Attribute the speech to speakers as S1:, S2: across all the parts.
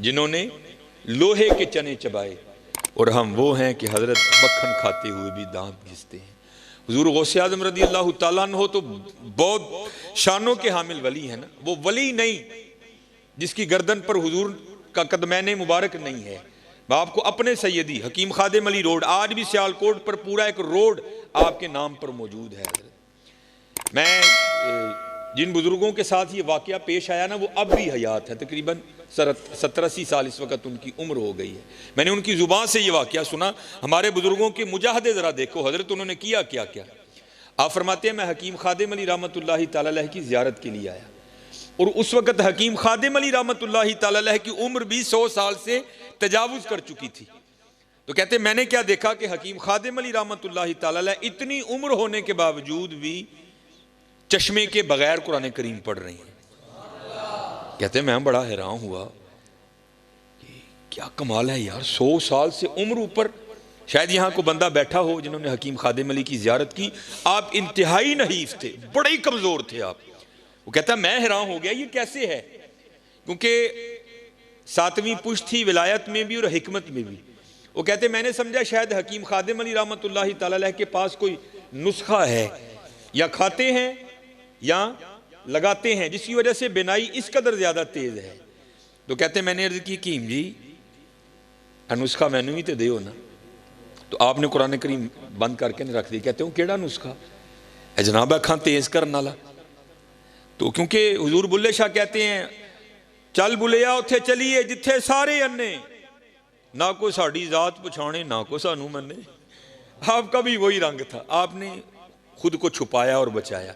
S1: जिन्होंने लोहे के चने चबाए, और हम वो हैं कि हज़रत मक्खन खाते हुए भी दांत घिसते हैं। हुजूर गौसे आज़म रज़ी अल्लाह ताला अन्हु तो बहुत शानों के हामिल वली हैं ना। वो वली नहीं जिसकी गर्दन पर हुजूर का कदमैन मुबारक नहीं है। मैं आपको अपने सैयदी हकीम खादिम अली रोड, आज भी सियालकोट पर पूरा एक रोड आपके नाम पर मौजूद है। मैं जिन बुजुर्गों के साथ ये वाक़या पेश आया ना, वो अब भी हयात है, तकरीबन 70-80 साल इस वक्त उनकी उम्र हो गई है। मैंने उनकी ज़ुबान से ये वाक़या सुना। हमारे बुजुर्गों के मुजाहदे ज़रा देखो हज़रत, उन्होंने किया क्या क्या। आप फरमाते हैं, मैं हकीम खादिम अली रहमतुल्लाहि तआला अलैह की ज़ियारत के लिए आया, और उस वक़्त हकीम खादिम अली रहमतुल्लाहि तआला अलैह की उम्र भी 100 साल से तजावुज़ कर चुकी थी। तो कहते मैंने क्या देखा कि हकीम खादिम अली रहमतुल्लाहि तआला अलैह इतनी उम्र होने के बावजूद भी चश्मे के बगैर कुरान करीम पढ़ रही हैं। कहते मैं बड़ा हैरान हुआ कि क्या कमाल है यार, 100 साल से उम्र ऊपर। शायद यहाँ को बंदा बैठा हो जिन्होंने हकीम खादिम अली की ज़ियारत की। आप इंतहाई नहीफ थे, बड़े ही कमज़ोर थे आप। वो कहता मैं हैरान हो गया ये कैसे है, क्योंकि 7वीं पुश्त थी विलायत में भी और हिकमत में भी। वो कहते मैंने समझा शायद हकीम खादिम अली रहमतुल्लाहि तआला अलैह के पास कोई नुस्खा है, या खाते हैं या लगाते हैं, जिसकी वजह से बिनाई इस कदर ज़्यादा तेज़ है। तो कहते मैंने अर्ज़ की हकीम जी नुस्खा मैनू भी तो दो ना। तो आपने कुरान करीम बंद करके रख दी। कहते हो केड़ा नुस्खा है जनाब अखां तेज़ करने वाला। तो क्योंकि हुजूर बुल्ले शाह कहते हैं, चल बुलिया उत्थे चलीए जिथे सारे अन्ने, ना कोई साड़ी जात पछाणे ना कोई सानू मने। आपका भी वही रंग था, आपने खुद को छुपाया और बचाया।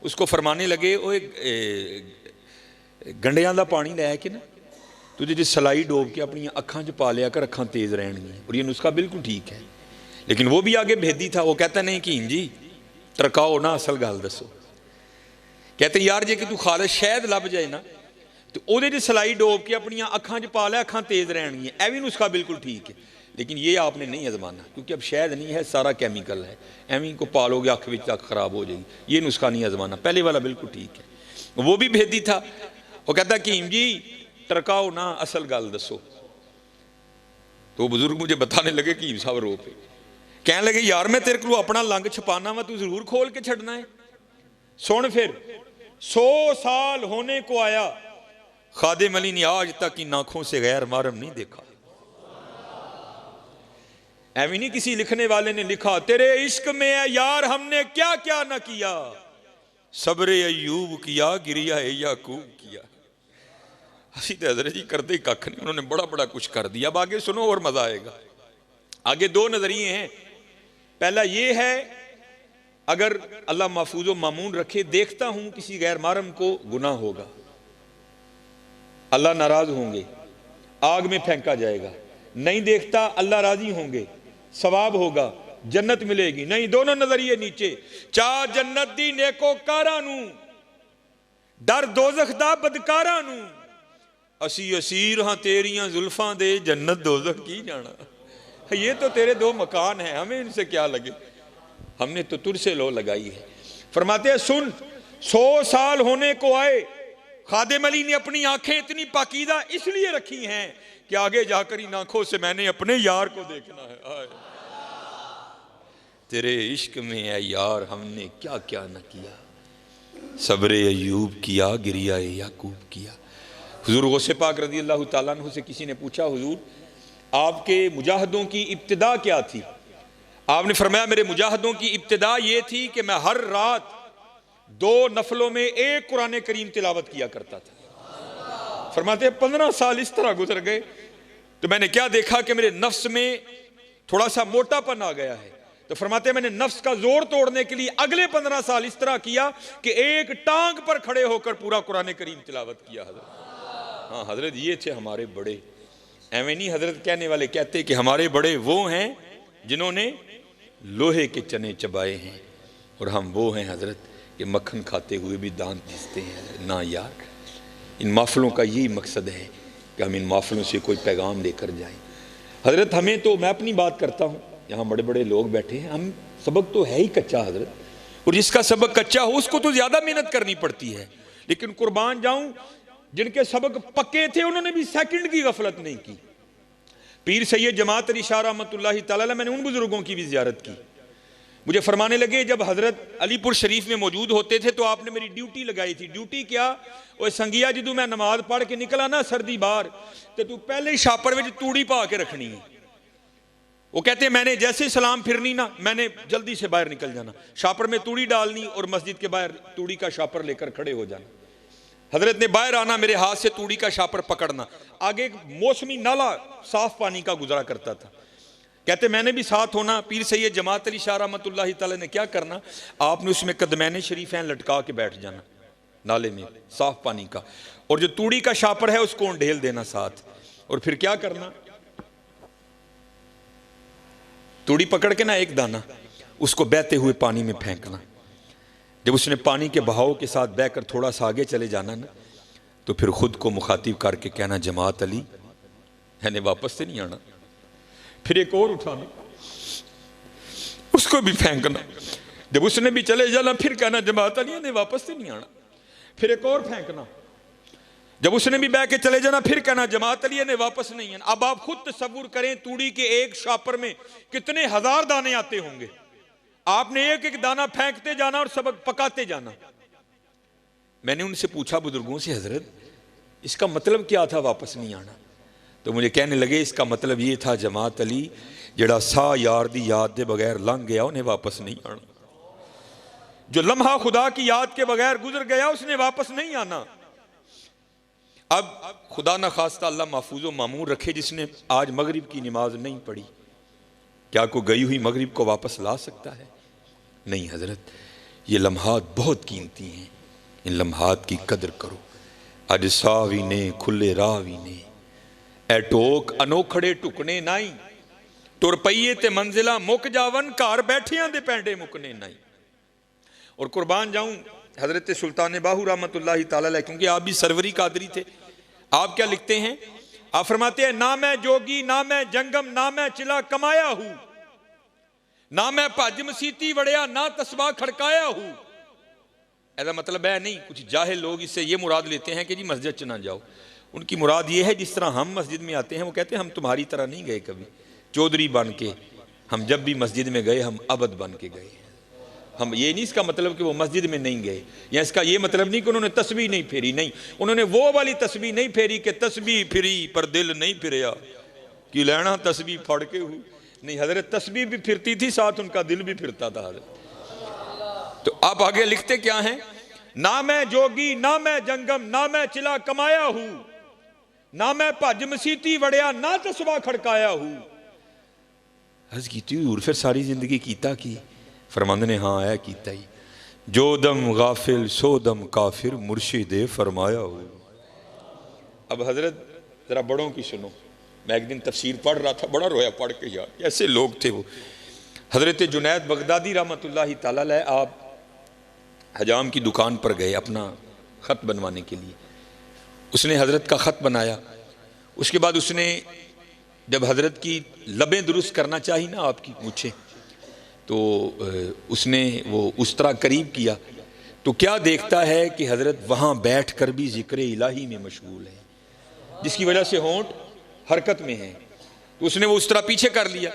S1: उसको फरमाने लगे, वो गंडियां का पानी लैके ना तुझे जी सलाई डोब के अपनी अखां च पा लिया कर, अखां तेज़ रहनगियां। और ये नुस्खा बिल्कुल ठीक है, लेकिन वो भी आगे भेदी था। वो कहता नहीं हकीम जी टरकाओ ना, असल गल दसो। कहते यार जे कि तू खालिस शहद लभ जाए ना, तो वो सलाई डोब के अपनी अखां च पा लिया, अखां तेज़ रहनगियां। यह भी नुस्खा बिल्कुल ठीक है, लेकिन ये आपने नहीं आजमाना, क्योंकि अब शहद नहीं है, सारा कैमिकल है। एवं को पालोगे अख विच अख खराब हो जाएगी। ये नुस्खा नहीं आजमाना, पहले वाला बिल्कुल ठीक है। वो भी भेदी था। वो कहता हकीम जी टरकाओ ना, असल गल दसो। तो बुजुर्ग मुझे बताने लगे, हकीम साहब रो पे कहने लगे यार मैं तेरे को अपना लंग छपाना वा, तू जरूर खोल के छड़ना है। सुन फिर 100 साल होने को आया, खादिम अली ने आज तक इन आंखों से गैर महरम नहीं देखा। ऐवी नहीं किसी लिखने वाले ने लिखा तेरे इश्क में है यार हमने क्या क्या ना किया, सब्रे अयूब किया गिरिया याकूब किया। असी तो हज़रत जी करते ही कख नहीं, उन्होंने बड़ा बड़ा कुछ कर दिया। अब आगे सुनो और मजा आएगा। आगे 2 नजरिए हैं। पहला ये है, अगर अल्लाह महफूज व मामून रखे, देखता हूं किसी गैर महरम को गुनाह होगा, अल्लाह नाराज होंगे, आग में फेंका जाएगा। नहीं देखता अल्लाह राजी होंगे, सवाब होगा, जन्नत मिलेगी। नहीं, दोनों नजरिए नीचे। चाह जन्नत दी नेको कारा नू, डर दोजख दा बदकारा नू। असी असीर हाँ तेरियां जुल्फां दे, जन्नत दोजख की जाना। ये तो तेरे 2 मकान हैं, हमें इनसे क्या लगे, हमने तो तुझसे लो लगाई है। फरमाते हैं सुन 100 साल होने को आए, खादिम अली ने अपनी आंखें इतनी पाकीदा इसलिए रखी हैं कि आगे जाकर इन आंखों से मैंने अपने यार को देखना है। आए तेरे इश्क में है यार हमने क्या क्या न किया, सब्रे अयूब किया गिरिया याकूब किया। हुजूर गौसे पाक रज़ी अल्लाह ताला अन्हु से किसी ने पूछा, हुजूर आपके मुजाहिदों की इब्तिदा क्या थी? आपने फरमाया मेरे मुजाहिदों की इब्तिदा ये थी कि मैं हर रात 2 नफलों में 1 कुरान करीम तिलावत किया करता था। फरमाते 15 साल इस तरह गुजर गए, तो मैंने क्या देखा कि मेरे नफ्स में थोड़ा सा मोटापन आ गया है। तो फरमाते मैंने नफ्स का जोर तोड़ने के लिए अगले 15 साल इस तरह किया कि एक टांग पर खड़े होकर पूरा कुरान करीम तिलावत किया। हजरत हाँ हजरत ये थे हमारे बड़े। एवं नहीं हजरत कहने वाले कहते कि हमारे बड़े वो हैं जिन्होंने लोहे के चने चबाए हैं, और हम वो हैं हजरत कि मक्खन खाते हुए भी दांत घिसते हैं ना। यार इन महफिलों का यही मकसद है कि हम इन महफिलों से कोई पैगाम लेकर जाएं। हजरत हमें तो, मैं अपनी बात करता हूँ, यहाँ बड़े बड़े लोग बैठे हैं, हम सबक तो है ही कच्चा हजरत, और जिसका सबक कच्चा हो उसको तो ज़्यादा मेहनत करनी पड़ती है। लेकिन कुर्बान जाऊँ जिनके सबक पक्के थे उन्होंने भी सेकंड की गफलत नहीं की। पीर सैयद जमात अली शाह रहमतुल्लाहि तआला अलैह, मैंने उन बुजुर्गों की भी जियारत की। मुझे फरमाने लगे, जब हजरत अलीपुर शरीफ में मौजूद होते थे तो आपने मेरी ड्यूटी लगाई थी। ड्यूटी क्या? वो संगिया जदों मैं नमाज पढ़ के निकला ना सर्दी बाहर, तो तू पहले ही छापर में तूड़ी पा के रखनी है। वो कहते हैं मैंने जैसे सलाम फिरनी ना, मैंने जल्दी से बाहर निकल जाना, छापर में तूड़ी डालनी और मस्जिद के बाहर तूड़ी का छापर लेकर खड़े हो जाना। हजरत ने बाहर आना, मेरे हाथ से तूड़ी का छापर पकड़ना। आगे एक मौसमी नाला साफ पानी का गुजरा करता था। कहते मैंने भी साथ होना। पीर सैयद जमात अली शाह रहमतुल्लाहि तआला ने क्या करना, आपने उसमें कदमैन शरीफैन लटका के बैठ जाना नाले में साफ पानी का, और जो तूड़ी का छापर है उसको ढेल देना साथ। और फिर क्या करना, तूड़ी पकड़ के ना एक दाना उसको बहते हुए पानी में फेंकना। जब उसने पानी के बहाव के साथ बहकर थोड़ा सा आगे चले जाना ना, तो फिर खुद को मुखातिब करके कहना, जमात अली मैंने वापस से नहीं आना। फिर एक और उठाना, उसको भी फेंकना। जब उसने भी चले जाना फिर कहना, जमात अली ने वापस से नहीं आना। फिर एक और फेंकना। जब उसने भी बह के चले जाना फिर कहना, जमात अली ने वापस नहीं आना। अब आप खुद तसव्वुर करें, तूड़ी के एक छापर में कितने हजार दाने आते होंगे। आपने एक एक दाना फेंकते जाना और सबक पकाते जाना। मैंने उनसे पूछा बुजुर्गों से, हजरत इसका मतलब क्या था वापस नहीं आना? तो मुझे कहने लगे, इसका मतलब ये था जमात अली जड़ा सा यार दी याद के बगैर लंघ गया उन्हें वापस नहीं आना। जो लम्हा खुदा की याद के बगैर गुजर गया उसने वापस नहीं आना। अब खुदा न खास्ता अल्लाह महफूज मामूर रखे, जिसने आज मगरिब की नमाज नहीं पढ़ी, क्या को गई हुई मगरिब को वापस ला सकता है? नहीं हजरत, ये लम्हात बहुत कीमती हैं, इन लम्हात की कदर करो। अज सावी ने खुले रावी ने ए टोक अनोखड़े टुकने नाई, तुर पईए ते मंजिला मुक जावन, घर बैठियां दे पैंडे मुकने नाई। और कुर्बान जाऊं हजरत सुल्तान बाहू रहमतुल्लाहि तआला अलैह, क्योंकि आप भी सरवरी कादरी थे। आप क्या लिखते हैं? आप फरमाते हैं, ना मैं जोगी ना मैं जंगम ना मैं चिला कमाया हूं, ना मैं भज मसीती वड़िया ना तस्बा खड़काया हूं। ऐसा मतलब है नहीं, कुछ जाहिल लोग इससे ये मुराद लेते हैं कि जी मस्जिद च ना जाओ। उनकी मुराद ये है जिस तरह हम मस्जिद में आते हैं, वो कहते हैं हम तुम्हारी तरह नहीं गए कभी चौधरी बन के, हम जब भी मस्जिद में गए हम अबद बन के गए। हम ये नहीं इसका मतलब कि वो मस्जिद में नहीं गए, या इसका ये मतलब नहीं कि उन्होंने तस्बीह नहीं फेरी, नहीं, उन्होंने वो वाली तस्बीह नहीं फेरी कि तस्बीह फिरी पर दिल नहीं फिरया कि लेना तस्बीह फड़ के हूँ। नहीं, हजरत तस्बीह भी फिरती थी, साथ उनका दिल भी फिरता था हजरत। तो आप आगे लिखते क्या हैं? ना मैं जोगी ना मैं जंगम ना मैं चिला कमाया हूं, ना मैं भज मसीती वड़िया ना तस्बा खड़काया हूं। हज की और फिर सारी जिंदगी कीता की? फरमांदे ने हाँ है कीता ही, जो दम गाफिल सो दम काफिर मुर्शिदे फरमाया हो। अब हजरत जरा बड़ों की सुनो। मैं एक दिन तफसीर पढ़ रहा था, बड़ा रोया पढ़ के यार, ऐसे लोग थे वो। हजरत जुनैद बगदादी रहमतुल्लाहि तआला अलैह, आप हजाम की दुकान पर गए अपना ख़त बनवाने के लिए। उसने हजरत का ख़त बनाया। उसके बाद उसने जब हजरत की लबें दुरुस्त करना चाहिए ना आपकी मूछें, तो उसने वो उस तरह करीब किया, तो क्या देखता है कि हजरत वहाँ बैठ कर भी जिक्र इलाही में मशगूल है, जिसकी वजह से होंठ हरकत में है। तो उसने वो उस तरह पीछे कर लिया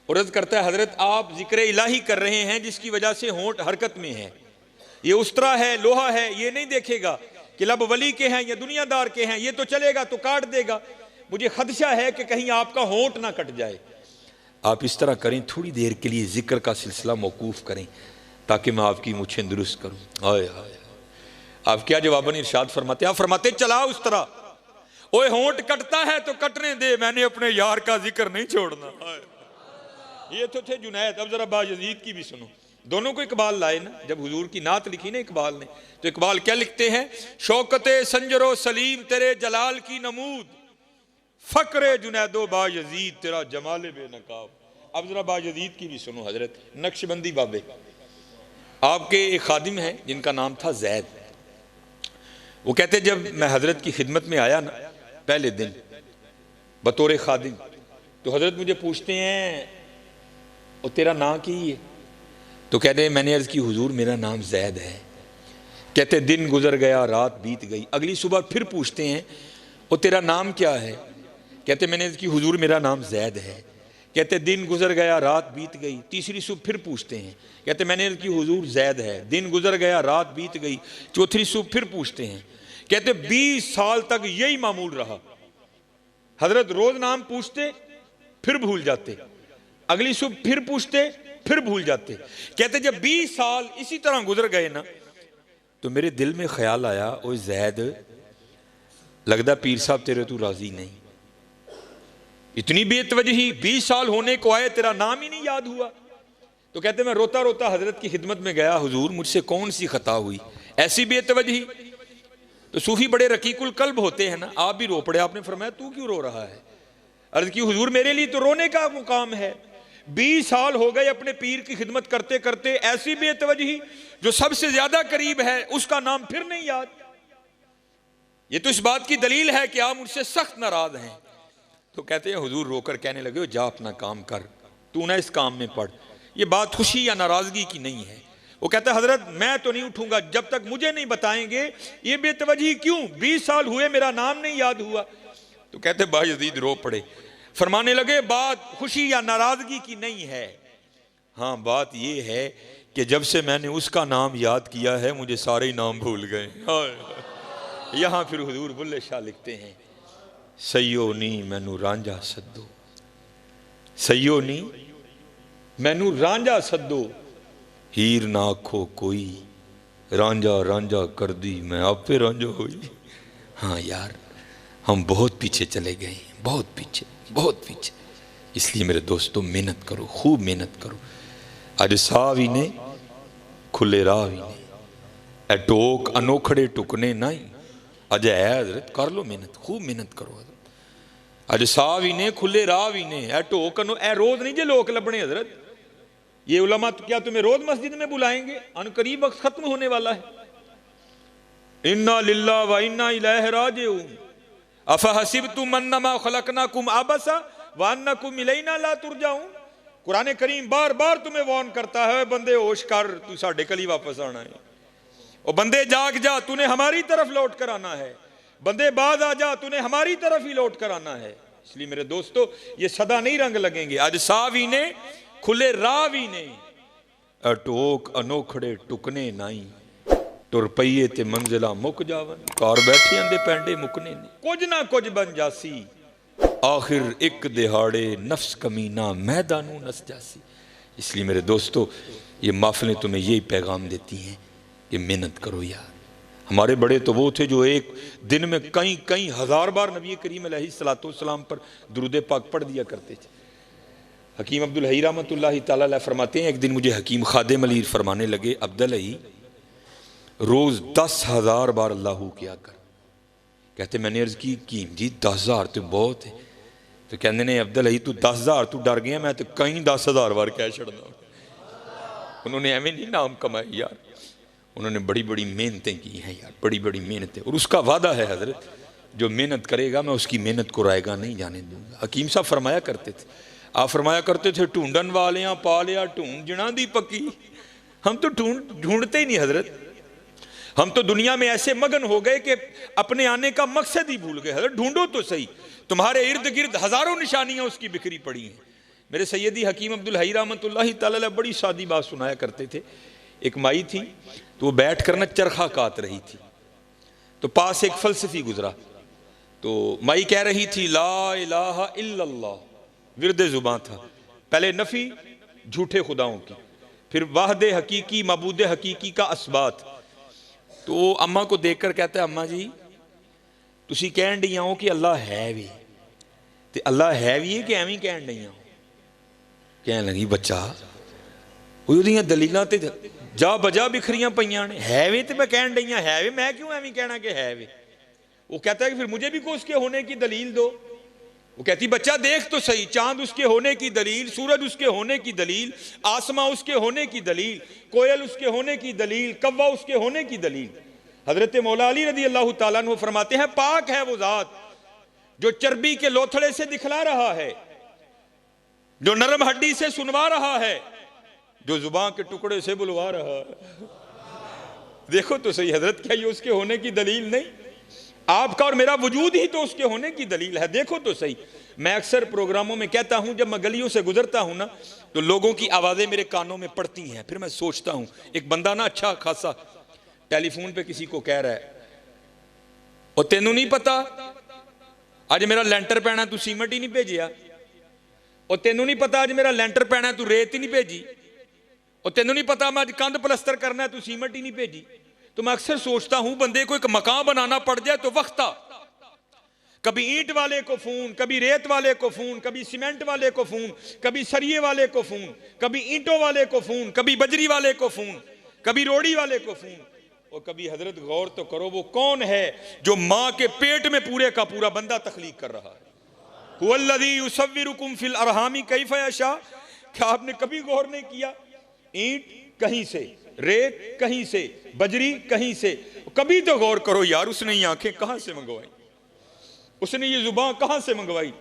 S1: और अर्ज़ करता है, हजरत आप जिक्र इलाही कर रहे हैं जिसकी वजह से होंठ हरकत में है, ये उस तरह है, लोहा है, ये नहीं देखेगा कि लब वली के हैं या दुनियादार के हैं, ये तो चलेगा तो काट देगा, मुझे खदशा है कि कहीं आपका होंठ ना कट जाए। आप इस तरह करें, थोड़ी देर के लिए जिक्र का सिलसिला मौकूफ करें ताकि मैं आपकी मुझे दुरुस्त करूं। हाय हाय, आप क्या जवाबन इरशाद फरमाते? आप फरमाते चला उस तरह, ओए होंठ कटता है तो कटने दे, मैंने अपने यार का जिक्र नहीं छोड़ना। ये तो थे जुनैद। अब जरा बायजीद की भी सुनो। दोनों को इकबाल लाए ना, जब हुजूर की नात लिखी ना इकबाल ने, तो इकबाल क्या लिखते हैं? शौकते संजरो सलीम तेरे जलाल की नमूद, फक्रे जुनैदो बायजीद तेरा जमाले बेनकाब। अब जरा बायजीद की भी सुनो। हजरत नक्शबंदी बाबे, आपके एक खादिम हैं जिनका नाम था जैद। वो कहते जब मैं हजरत की खिदमत में आया ना पहले दिन बतौर खादिम, तो हजरत मुझे पूछते हैं, और तेरा नाम की है? तो कहते हैं मैंने अर्ज़ की हुजूर मेरा नाम जैद है। कहते दिन गुजर गया, रात बीत गई। अगली सुबह फिर पूछते हैं, वो तेरा नाम क्या है? कहते मैंने कि हुजूर मेरा नाम जैद है। कहते दिन गुजर गया, रात बीत गई। तीसरी सुबह फिर पूछते हैं, कहते मैंने कि हुजूर जैद है। दिन गुजर गया, रात बीत गई। चौथी सुबह फिर पूछते हैं, कहते 20 साल तक यही मामूल रहा। हजरत रोज नाम पूछते, फिर भूल जाते, अगली सुबह फिर पूछते, फिर भूल जाते। कहते जब 20 साल इसी तरह गुजर गए ना, तो मेरे दिल में ख्याल आया, ओ जैद लगदा पीर साहब तेरे तू राजी नहीं। इतनी बेतवजही 20 साल होने को आए, तेरा नाम ही नहीं याद हुआ। तो कहते मैं रोता रोता हजरत की खिदमत में गया, हुजूर मुझसे कौन सी खता हुई, ऐसी बेतवजही। तो सूफी बड़े रकीकुल कल्ब होते हैं ना, आप भी रो पड़े। आपने फरमाया तू क्यों रो रहा है? अर्ज की हुजूर मेरे लिए तो रोने का मुकाम है। 20 साल हो गए अपने पीर की खिदमत करते करते, ऐसी बेतवजही जो सबसे ज्यादा करीब है उसका नाम फिर नहीं याद। ये तो इस बात की दलील है कि आप मुझसे सख्त नाराज हैं। तो कहते हैं हुजूर रोकर कहने लगे, जा अपना काम कर, तू ना इस काम में पड़। ये बात खुशी या नाराजगी की नहीं है। वो कहता है हजरत मैं तो नहीं उठूंगा जब तक मुझे नहीं बताएंगे ये बेतवजही क्यों, 20 साल हुए मेरा नाम नहीं याद हुआ। तो कहते बायजीद रो पड़े, फरमाने लगे बात खुशी या नाराजगी की नहीं है, हाँ बात ये है कि जब से मैंने उसका नाम याद किया है मुझे सारे नाम भूल गए। यहां फिर हुजूर बुल्ले शाह लिखते हैं, सैयो नी मैनू रांझा सद्दो, सैयो नी मैनू रांझा सद्दो, हीर ना आखो कोई, रांझा रांझा कर दी मैं आपे रांझा हुई। हाँ यार हम बहुत पीछे चले गए, बहुत पीछे, बहुत पीछे। इसलिए मेरे दोस्तों मेहनत करो, खूब मेहनत करो। अज साह भी ने खुले राह भी ने, ए टोक अनोखड़े टुकने नहीं। अज है हजरत कर लो मेहनत, खूब मेहनत करो। अज साह भी ने खुले राह भी ने, ए टोक ए रोज नहीं जे लोग लबने हजरत। ये उलमा तो क्या तुम्हें रोज मस्जिद में बुलाएंगे? अनकरीब वक्त खत्म होने वाला है। इन्ना लिल्लाह व इन्ना इलैहि राजिऊन, अफहसिबतुम अन्नमा खलकनाकुम आबसा व अन्नकुम इलैना ला तुरजाऊन। कुरान करीम बार बार तुम्हें वार्न करता है, बंदे होश कर, तू साढ़े कल ही वापस आना है। और बंदे जाग जा, तूने हमारी तरफ लौट कर आना है। बंदे बाज आ जा, तूने हमारी तरफ ही लौट कर आना है। इसलिए मेरे दोस्तों ये सदा नहीं रंग लगेंगे। आज सावी ने खुले रावी ने, अटोक अनोखड़े टुकने नाई, तुर पईए ते मंजिला मुक जावन, कार बैठे आंदे पैंडे मुकने ने, कुछ ना कुछ बन जासी, आखिर एक दिहाड़े नफ्स कमीना मैदानू नस जासी। इसलिए मेरे दोस्तों ये महफिलें तुम्हें यही पैगाम देती हैं कि मेहनत करो यार। हमारे बड़े तो वो थे जो एक दिन में कई कई हजार बार नबी करीम अलैहिस्सलाम पर दुरूद पाक पढ़ दिया करते थे। हकीम अब्दुल हई रहमतुल्लाहि तआला अलैह फरमाते हैं, एक दिन मुझे हकीम खादिम अली फरमाने लगे, अब्दुल हई रोज 10,000 बार अल्लाहू किया कर। कहते मैंने अर्ज की जी 10,000 तो बहुत है। तो कहते ने अब्दुल हई तू 10,000 तू डर गया, मैं तो कई 10,000 बार कह छड़ना। उन्होंने एवं नहीं नाम कमाए यार, उन्होंने बड़ी बड़ी मेहनतें की हैं यार, बड़ी बड़ी मेहनतें। और उसका वादा है हजरत, जो मेहनत करेगा मैं उसकी मेहनत को रायगा नहीं जाने दूंगा। हकीम साहब फरमाया करते थे, आप फरमाया करते थे, ढूंढन वाले पा लिया ढूंढ जना दी पक्की। हम तो ढूंढते ही नहीं हजरत, हम तो दुनिया में ऐसे मगन हो गए कि अपने आने का मकसद ही भूल गए। हजरत ढूंढो तो सही, तुम्हारे इर्द गिर्द हजारों निशानियां उसकी बिखरी पड़ी हैं। मेरे सैयदी हकीम अब्दुल हई रहमतुल्लाहि तआला अलैह बड़ी सादी बात सुनाया करते थे। एक माई थी तो वो बैठ कर ना चरखा काट रही थी, तो पास एक फलसफी गुजरा। तो माई कह रही थी ला इलाहा इल्लल्लाह, विरदे जुबान था। पहले नफी झूठे खुदाओं की, फिर वाहदे हकीकी मबूद हकीकी का असबात। तो अम्मा को देखकर कहता है, अम्मा जी तुसी कहन डी हो कि अल्लाह है भी, ते अल्लाह है भी है कि एवं कहन डी हो? कहन लगी बच्चा उहदियां दलीलां ते जा बजा बिखरियां पईयां ने, है वे ते मैं कहन डी हां, है वे मैं क्यों एवं कहना कि है वे? वो कहता है कि फिर मुझे भी को उसके होने की दलील दो। वो कहती बच्चा देख तो सही, चांद उसके होने की दलील, सूरज उसके होने की दलील, आसमां उसके होने की दलील, कोयल उसके होने की दलील, कव्वा उसके होने की दलील। हजरत मौला अली रदी अल्लाह तआला अन्हु फरमाते हैं, पाक है वो जात जो चर्बी के लोथड़े से दिखला रहा है, जो नरम हड्डी से सुनवा रहा है, जो जुबान के टुकड़े से बुलवा रहा है। देखो तो सही हजरत, क्या ये उसके होने की दलील नहीं? आपका और मेरा वजूद ही तो उसके होने की दलील है। देखो तो सही। मैं अक्सर प्रोग्रामों में कहता हूं, जब मैं गलियों से गुजरता हूं ना, तो लोगों की आवाज़ें मेरे कानों में पड़ती हैं। फिर मैं सोचता हूं, एक बंदा ना अच्छा खासा टेलीफोन पे किसी को कह रहा है, और तेनू नहीं पता अज मेरा लेंटर पैना, तू सीमेंट ही नहीं भेजिया। और तेनू नहीं पता अज मेरा लेंटर पैना, तू रेत ही नहीं भेजी। और तेनू नहीं पता मैं अज कंध प्लस्तर करना है, तू सीमेंट ही नहीं भेजी। तो मैं अक्सर सोचता हूं, बंदे को एक मकान बनाना पड़ जाए तो वक्ता, कभी ईंट वाले को फोन, कभी रेत वाले को फोन, कभी सीमेंट वाले को फोन, कभी सरिये वाले को फोन, कभी ईंटों वाले को फोन, कभी बजरी वाले को फोन, कभी रोड़ी वाले को फोन। और कभी हजरत गौर तो करो, वो कौन है जो मां के पेट में पूरे का पूरा बंदा तख्लीक कर रहा है? हुवल्लज़ी युसव्विरुकुम फिल अरहामी कैफ़ यशा। क्या आपने कभी गौर नहीं किया? ईंट कहीं से, रेत कहीं से, बजरी कहीं से। कभी तो गौर करो यार, उसने ये आंखें कहां से मंगवाई? उसने ये जुबान कहां से मंगवाई?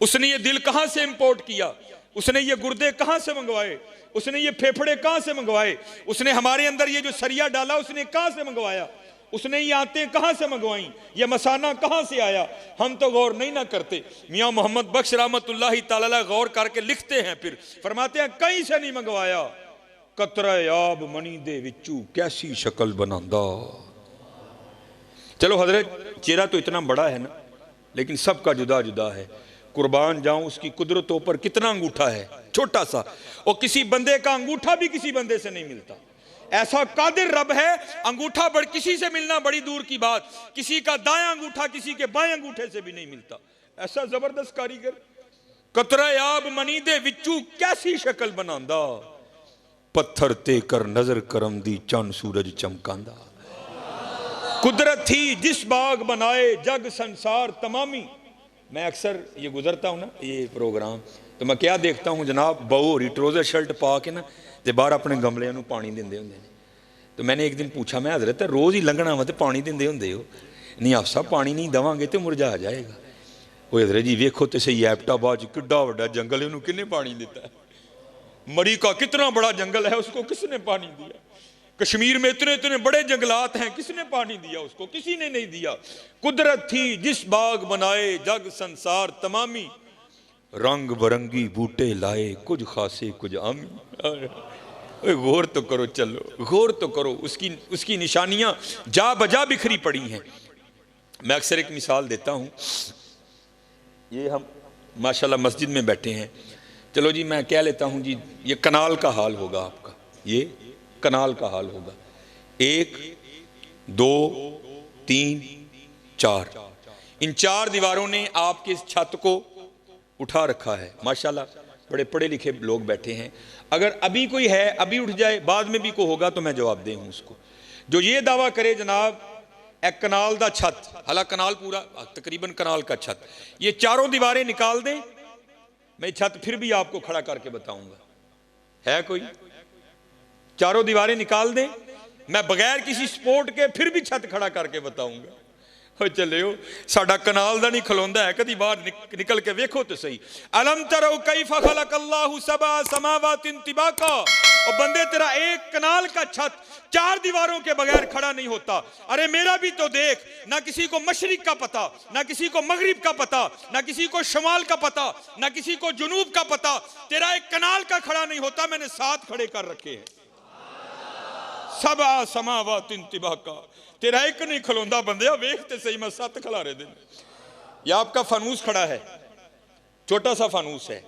S1: उसने ये दिल कहां से इंपोर्ट किया? उसने ये गुर्दे कहां से मंगवाए? उसने ये फेफड़े कहां से मंगवाए? उसने हमारे अंदर ये जो सरिया डाला, उसने कहां से मंगवाया? उसने ये आतें कहां से मंगवाई? ये मसाना कहां से आया? हम तो गौर नहीं ना करते। मियां मोहम्मद बख्श रहमतुल्लाहि तआला गौर करके लिखते हैं, फिर फरमाते हैं कहीं से नहीं मंगवाया। कतरा आब मनी दे विचू कैसी शक्ल बनांदा। चलो हजरत, चेहरा तो इतना बड़ा है ना, लेकिन सबका जुदा जुदा है। कुर्बान जाऊं उसकी कुदरतों पर, कितना अंगूठा है, छोटा सा। और किसी बंदे का अंगूठा भी किसी बंदे से नहीं मिलता। ऐसा कादिर रब है, अंगूठा बड़ किसी से मिलना बड़ी दूर की बात, किसी का दायां अंगूठा किसी के बाएं अंगूठे से भी नहीं मिलता। ऐसा जबरदस्त कारीगर। कतरा आब मनी दे विचू कैसी शक्ल बनांदा, पत्थर ते कर नजर करम दी चंद सूरज चमकांदा। कुदरत थी जिस बाग बनाए जग संसार तमामी। मैं अक्सर ये गुजरता हूँ ना ये प्रोग्राम, तो मैं क्या देखता हूँ जनाब, बहू हो रही ट्रोजर शर्ट पा के ना, ते बाहर अपने गमलियां नूं पानी दिंदे हुंदे ने। तो मैंने एक दिन पूछा, मैं हजरत रोज़ ही लंघना वा ते पानी दिंदे हुंदे हो? नहीं आप साहब, पानी नहीं देवांगे तो मुरझा जाएगा। वो हजरत जी वेखो तो सही, एबटाबाद किड्डा वड्डा जंगल है, उन्होंने किसने पानी दिता है? मरी का कितना बड़ा जंगल है, उसको किसने पानी दिया? कश्मीर में इतने इतने बड़े जंगलात हैं, किसने पानी दिया उसको? किसी ने नहीं दिया। कुदरत थी जिस बाग बनाए जग संसार तमामी, रंग बरंगी बूटे लाए कुछ खासे कुछ आमी। गौर तो करो, चलो गौर तो करो, उसकी निशानियां जा बजा बिखरी पड़ी हैं। मैं अक्सर एक मिसाल देता हूं, ये हम माशाल्लाह मस्जिद में बैठे हैं, चलो जी मैं कह लेता हूं जी, ये कनाल का हाल होगा आपका, ये कनाल का हाल होगा। 1 2 3 4, इन 4 दीवारों ने आपके इस छत को उठा रखा है। माशाल्लाह बड़े पढ़े लिखे लोग बैठे हैं। अगर अभी कोई है, अभी उठ जाए, बाद में भी कोई होगा तो मैं जवाब दे हूं उसको, जो ये दावा करे जनाब एक कनाल दा छत, हालांकि कनाल पूरा तकरीबन कनाल का छत, ये 4 दीवारें निकाल दें, मैं छत फिर भी आपको खड़ा करके बताऊंगा। है कोई? 4 दीवारें निकाल दें, मैं बगैर किसी सपोर्ट के फिर भी छत खड़ा करके बताऊंगा। चलियो साडा कनाल दा नहीं खलोंदा है, कदी बाहर निकल के वेखो तो सही। अलम तरो कैफा खलकल्लाहु सबा समावातिन तिबाका। और बंदे तेरा एक कनाल का छत 4 दीवारों के बगैर खड़ा नहीं होता। अरे मेरा भी तो देख, ना किसी को मशरिक का पता, ना किसी को मगरिब का पता, ना किसी को शमाल का पता, ना किसी को जुनूब का पता। तेरा एक कनाल का खड़ा नहीं होता, मैंने 7 खड़े कर रखे हैं। सबा समावातिन तिबाका, तेरा एक नहीं खलोंदा बंदे, वेखते सही मैं 7 खिलारे दिन। ये आपका फानूस खड़ा है, छोटा सा फानूस है।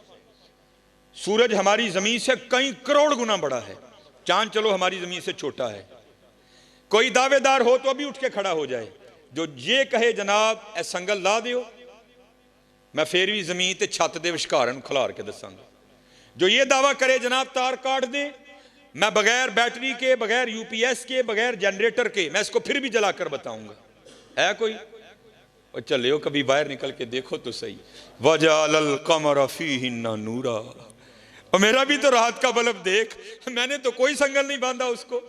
S1: सूरज हमारी जमीन से कई करोड़ गुना बड़ा है, चांद चलो हमारी जमीन से छोटा है। कोई दावेदार हो तो अभी उठ के खड़ा हो जाए, जो ये कहे जनाब ए संगल ला दियो, मैं फिर भी जमीन ते छत दे विचकार खिलार के दसांगा। जो ये दावा करे जनाब तार काट दे, मैं बगैर बैटरी के, बगैर यूपीएस के, बगैर जनरेटर के, मैं इसको फिर भी जलाकर बताऊंगा। है कोई? और चलियो कभी बाहर निकल के देखो तो सही। वजालल कमर फीहिन्ना नूरा, और मेरा भी तो रात का बल्ब देख, मैंने तो कोई संगल नहीं बांधा उसको।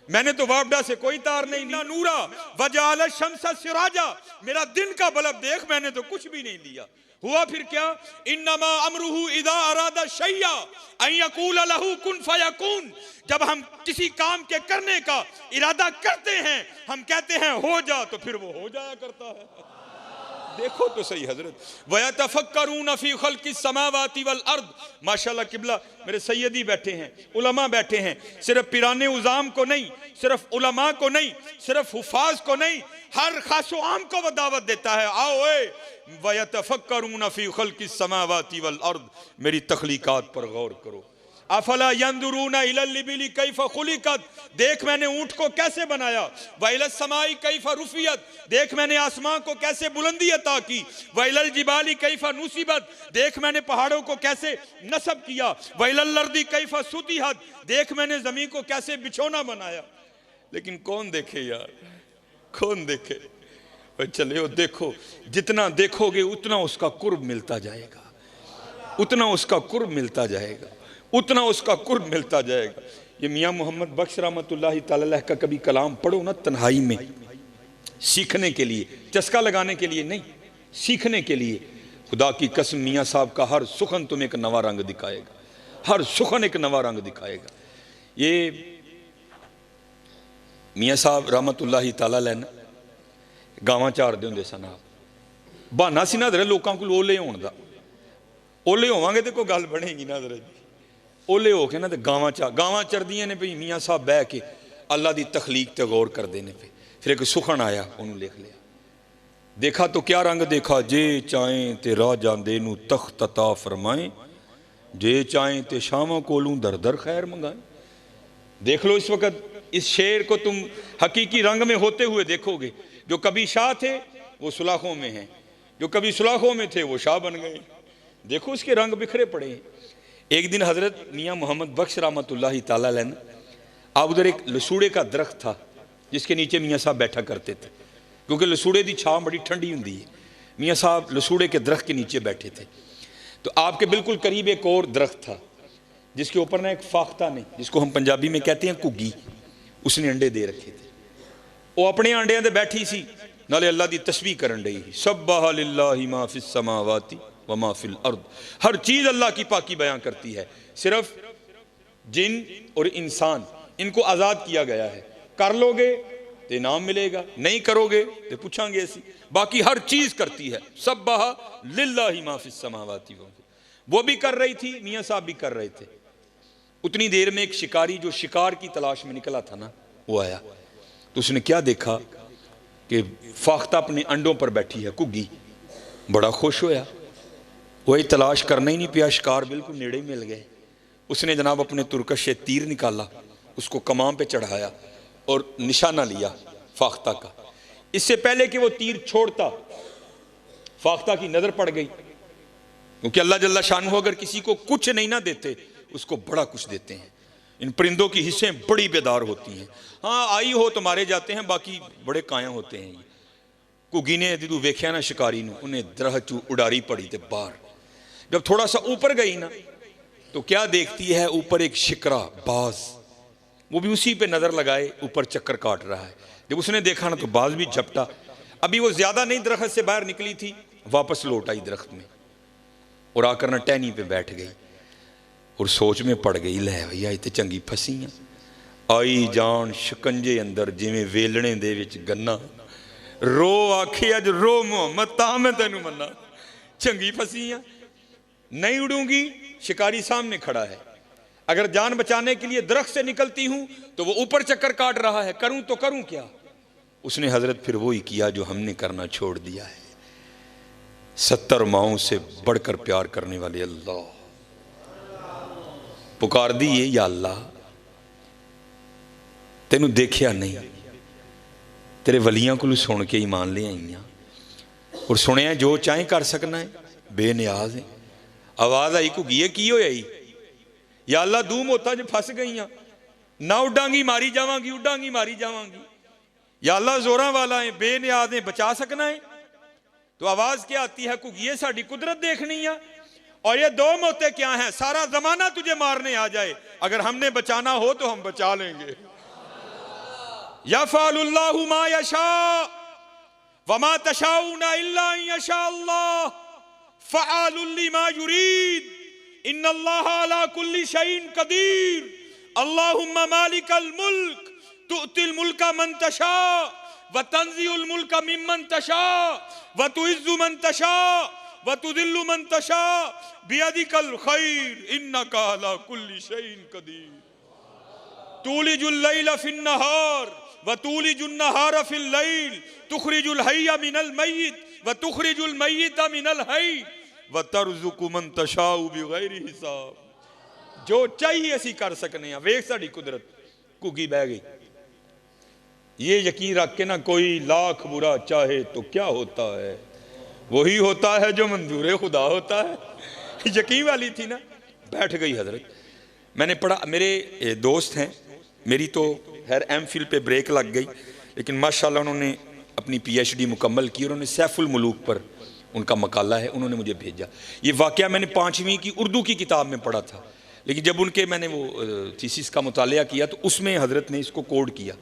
S1: मैंने तो वापडा से कोई तार नहीं लिया। नूरा वजाल शम्सा सिराजा, मेरा दिन का बल्ब देख, मैंने तो कुछ भी नहीं लिया। हुआ फिर क्या, इन्नमा अमरुहु इदा अरादा शैया अन यकूल लहू कुन फयकून, जब हम किसी काम के करने का इरादा करते हैं, हम कहते हैं हो जा, तो फिर वो हो जाया करता है। देखो तो सही हजरत, वयतफक्करून फी खल्किस समावाति वल अर्द। माशाल्लाह किबला मेरे सैयदी बैठे हैं, उलमा बैठे हैं, सिर्फ पिराने उजाम को नहीं, सिर्फ उलमा को नहीं, सिर्फ हुफाज को नहीं, हर खासो आम को वो दावत देता है, आओ वयतफक्करून फी खल्किस समावाति वल अर्द, मेरी तख्लीकात पर गौर करो। अफला यंजुरूना इलल लिबिली कैफ खुलिकत, देख मैंने ऊंट को कैसे बनाया। व इलस समाई कैफ रुफियत, देख मैंने आसमां को कैसे बुलंदी अता की। व इलल जिबाली कैफ नुसिबत, देख मैंने पहाड़ों को कैसे नस्ब किया। व इलल अर्दी कैफ सुतिहत, देख मैंने जमीन को कैसे बिछौना बनाया। लेकिन कौन देखे यार, कौन देखे। चले हो देखो, जितना देखोगे उतना उसका कुर्ब मिलता जाएगा, उतना उसका कुर्ब मिलता जाएगा, उतना उसका कुर्ब मिलता जाएगा। ये मियाँ मोहम्मद बख्श रहमतुल्लाहि तआला का कभी कलाम पढ़ो ना तन्हाई में, सीखने के लिए, चस्का लगाने के लिए नहीं, सीखने के लिए। खुदा की कसम मियाँ साहब का हर सुखन तुम्हें एक नवा रंग दिखाएगा, हर सुखन एक नवा रंग दिखाएगा। ये मियाँ साहब रहमतुल्लाहि तआला अलैह गावां चारदे हुंदे सन। आप बहाना सी ना लोगों को ओले होने का, ओले होवांगे तो कोई गल बनेगी ना जी। ओले हो के ना तो गावां चरदियां ने भई मियाँ साहब बह के अल्लाह की तखलीक ते गौर करते हैं पे। फिर एक सुखन आया, उन्होंने लिख लिया, देखा तो क्या रंग देखा, जे चाहें ते राह जांदे नू तख्त अता फरमाएं, जे चाहें ते शामां कोलूं दर दर खैर मंगाएं। देख लो इस वक्त इस शेर को तुम हकीकी रंग में होते हुए देखोगे। जो कभी शाह थे वो सुलाखों में हैं, जो कभी सुलाखों में थे वो शाह बन गए। देखो उसके रंग बिखरे पड़े हैं। एक दिन हज़रत मियाँ मोहम्मद बख्श रहमतुल्लाहि तआला अलैह, आप उधर एक लसूड़े का दरख्त था जिसके नीचे मियाँ साहब बैठा करते थे, क्योंकि लसूड़े की छाव बड़ी ठंडी होंगी है। मियाँ साहब लसूड़े के दरख्त के नीचे बैठे थे, तो आपके बिल्कुल करीब एक और दरख्त था जिसके ऊपर ना एक फाख्ता नहीं, जिसको हम पंजाबी में कहते हैं घुग्गी, उसने अंडे दे रखे थे। वो अपने अंडियां ते बैठी सी, नाले अल्लाह की तस्बीह करन रही। सब्बाह लिल्लाहि मा फिस समावाति व मा फिल अर्द, हर चीज़ अल्लाह की पाकी बयां करती है। सिर्फ जिन और इंसान, इनको आज़ाद किया गया है। कर लोगे तो इनाम मिलेगा, नहीं करोगे तो पूछांगे ऐसी। बाकी हर चीज़ करती है। सब्बाह लिल्लाहि मा फिस समावाति, वो भी कर रही थी, मियाँ साहब भी कर रहे थे। उतनी देर में एक शिकारी जो शिकार की तलाश में निकला था ना, वो आया। तो उसने क्या देखा कि फाख्ता अपने अंडों पर बैठी है घुग्गी। बड़ा खुश होया, वही तलाश करना ही नहीं पिया, शिकार बिल्कुल नेड़े मिल गए। उसने जनाब अपने तुरकश से तीर निकाला, उसको कमाम पे चढ़ाया और निशाना लिया फाख्ता का। इससे पहले कि वो तीर छोड़ता, फाख्ता की नज़र पड़ गई, क्योंकि अल्लाह जल्ला शानहू अगर किसी को कुछ नहीं ना देते, उसको बड़ा कुछ देते हैं। इन परिंदों की हिस्सें बड़ी बेदार होती हैं। हाँ आई हो तो मारे जाते हैं, बाकी बड़े काया होते हैं। घुग्गी ने जो वेख्या ना शिकारी नूं, उन्हें दरख्त चू उडारी पड़ी ते बाहर। जब थोड़ा सा ऊपर गई ना, तो क्या देखती है, ऊपर एक शिकरा बाज, वो भी उसी पे नज़र लगाए ऊपर चक्कर काट रहा है। जब उसने देखा ना तो बाज भी झपटा। अभी वो ज़्यादा नहीं दरख्त से बाहर निकली थी, वापस लौट आई दरख्त में और आकर ना टहनी पे बैठ गई और सोच में पड़ गई, लै भैया इतने चंगी फसी हैं। आई जान शिकंजे अंदर जिमें वेलने दे विच गन्ना, रो आखे अज रो मोहम्मद ता मैं तेनू मन्ना, चंगी फसी हैं, नहीं उड़ूंगी। शिकारी सामने खड़ा है, अगर जान बचाने के लिए दरख्त से निकलती हूं तो वो ऊपर चक्कर काट रहा है, करूं तो करूं क्या। उसने हजरत फिर वही किया जो हमने करना छोड़ दिया है। 70 माओं से बढ़कर प्यार करने वाले अल्लाह, पुकार दी ये, या अल्लाह तेनू देखिया नहीं, तेरे वलियां को सुन के ईमान ले आईयां और सुनिया जो चाहे कर सकना है, बेनियाज है। आवाज आई घुग्गीए की होया ही, या अल्लाह दू मौतां च फस गई, ना उडांगी मारी जावांगी, उडांगी मारी जावांगी। या अल्लाह जोरां वाला है, बेनियाज है, बचा सकना है। तो आवाज क्या आती है, घुग्गीए साडी कुदरत देखनी है, और ये 2 मौतें क्या हैं, सारा जमाना तुझे मारने आ जाए, अगर हमने बचाना हो तो हम बचा लेंगे। यफ़अलुल्लाहु मा यशा वमा तशाऊना इल्ला अन यशा अल्लाह फ़अलुल लिमा युरीद इन्नल्लाह अला कुल्ली शैइन कदीर अल्लाहुम्मा मालिकल मुल्क तुअतिल मुल्का मन तशा व तंज़िउल मुल्का मिम्मन तशा व तुइज़्ज़ु मन तशा व तुदिल्लु मन तशा बियदिकल खैर इन्नका अला कुल्ली शैइन कदीर तूलिजुल लैला फिन नहार व तूलिजुन नहारा फिल लैल तुखरिजुल हय्या मिनल मय्यित व तुखरिजुल मय्यिता मिनल हय्य व तरज़ुकु मन तशाउ बिगैरि हिसाब। जो चाहिए असी कर सकने हैं। वेख साड़ी कुदरत घुगी बह गई। ये यकीन रख के ना, कोई लाख बुरा चाहे तो क्या होता है, वही होता है जो मंजूर खुदा होता है। यकीन वाली थी ना, बैठ गई हजरत। मैंने पढ़ा, मेरे दोस्त हैं, मेरी तो खैर एमफिल पे ब्रेक लग गई, लेकिन माशाल्लाह उन्होंने अपनी पीएचडी मुकम्मल की। उन्होंने सैफुल मुलूक पर उनका मकाला है, उन्होंने मुझे भेजा। ये वाक़या मैंने 5वीं की उर्दू की किताब में पढ़ा था, लेकिन जब उनके मैंने वो थीसिस का मुतालिया किया तो उसमें हज़रत ने इसको कोड किया।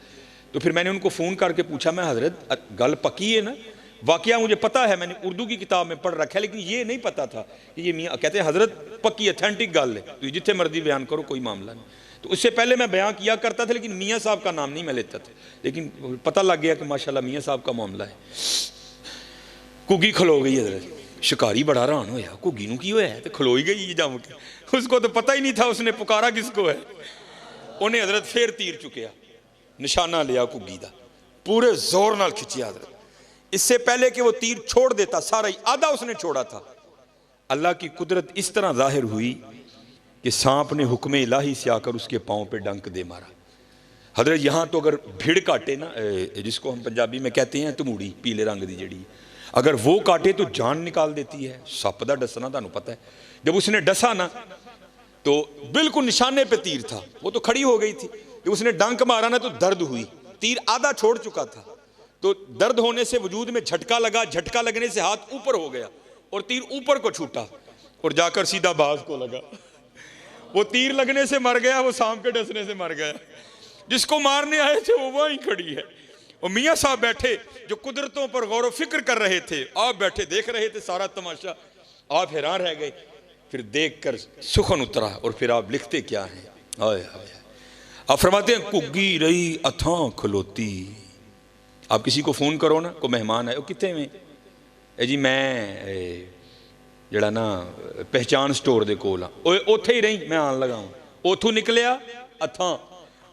S1: तो फिर मैंने उनको फ़ोन करके पूछा, मैं हज़रत गल पक्की है ना, वाक़या मुझे पता है, मैंने उर्दू की किताब में पढ़ रखा है, लेकिन ये नहीं पता था कि ये मियाँ कहते हैं हज़रत पक्की अथेंटिक गल है, तो जितने मर्जी बयान करो कोई मामला नहीं। तो उससे पहले मैं बयान किया करता था, लेकिन मियाँ साहब का नाम नहीं मैं लेता था, लेकिन पता लग गया कि माशाल्लाह मियाँ साहब का मामला है। घुगी खलो गई हज़रत। शिकारी बड़ा हैरान होया, घुगी नूं की होया है, तो खलो ही गई जम के। उसको तो पता ही नहीं था उसने पुकारा किसको है। उन्हें हज़रत फिर तीर चुकिया, निशाना लिया घुगी दा, पूरे जोर नाल खिंचिया हज़रत। इससे पहले कि वो तीर छोड़ देता, सारा ही आधा उसने छोड़ा था। अल्लाह की कुदरत इस तरह जाहिर हुई कि सांप ने हुक्म इलाही से आकर उसके पाँव पे डंक दे मारा। हज़रत यहाँ तो अगर भिड़ काटे ना, जिसको हम पंजाबी में कहते हैं तमूड़ी, पीले रंग की जड़ी, अगर वो काटे तो जान निकाल देती है। सप दा डसना तुहानू पता है। जब उसने डसा ना तो बिल्कुल निशाने पे तीर था, वो तो खड़ी हो गई थी। जब उसने डंक मारा ना तो दर्द हुई, तीर आधा छोड़ चुका था, तो दर्द होने से वजूद में झटका लगा, झटका लगने से हाथ ऊपर हो गया और तीर ऊपर को छूटा और जाकर सीधा बाज को लगा। वो तीर लगने से मर गया, वो सांप के डसने से मर गया। जिसको मारने आए थे वो वहीं खड़ी है। और मियाँ साहब बैठे जो कुदरतों पर गौर व फिक्र कर रहे थे, आप बैठे देख रहे थे सारा तमाशा। आप हैरान रह गए, फिर देखकर सुखन उतरा। और फिर आप लिखते क्या हैं, आए आए, आप फरमाते हैं घुग्गी रही अथां खलोती। आप किसी को फोन करो ना, कोई मेहमान आए, कितने में ए जी, मैं जड़ा ना पहचान स्टोर दे कोल हाँ, उत्थे ही रही, मैं आन लगा हूं, उथों निकलिया अथां।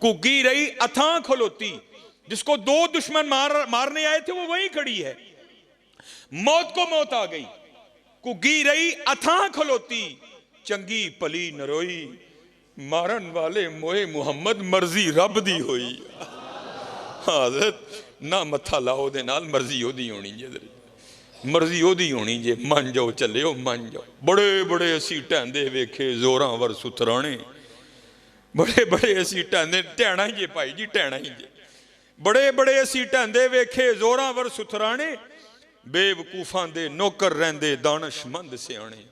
S1: घुग्गी रही अथां खलोती, जिसको दो दुश्मन मारने आए थे वो वहीं खड़ी है। मौत को मौत आ गई, घुग्गी रही अथां खलोती, चंगी भली नरोई, मारन वाले मोए मुहम्मद मर्जी रब दी होई। हज़रत ना मत्था लाओ दे नाल, मर्जी ओदी होनी जे, मर्जी ओदी होनी जे, मन जाओ चलियो मन जाओ। बड़े बड़े असी ढैंदे वेखे जोरां वर सुथराने, बड़े बड़े असी ढैंदे, ढैणा ही जे भाई जी, ढैणा ही जे। बड़े बड़े असी ढैंदे वेखे जोरां वर सुथराने, बेवकूफां दे नौकर रहिंदे दानशमंद सियाणे।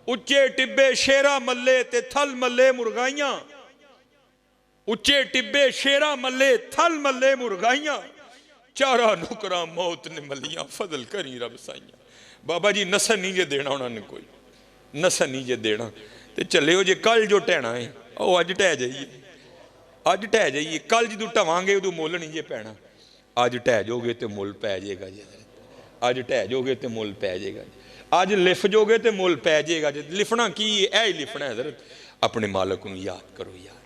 S1: उच्चे टिब्बे शेरा मल्ले ते थल मल्ले मुर्गाइयां, उच्चे टिब्बे शेरा मल्ले थल मल्ले मुर्गाइयां, चारा नुकरा मौत ने मलियां, फजल करी रब साइयां। बाबा जी नसन नहीं जे देना उन्होंने, कोई नसन नहीं जे देना, ते चले हो जे कल जो ढैना है वो अज ढह जाइए, अज ढह जाइए, कल जो ढवांगे उदू मुल नहीं जे पैना। अज ढह जाओगे तो मुल पै जाएगा जी, अज ढह जाओगे तो मुल पै जाएगा जी, अज लिफ जाओगे तो मुल पै जाएगा जी। लिफना की है, ही लिफना है हज़रत, अपने मालक को याद करो यार,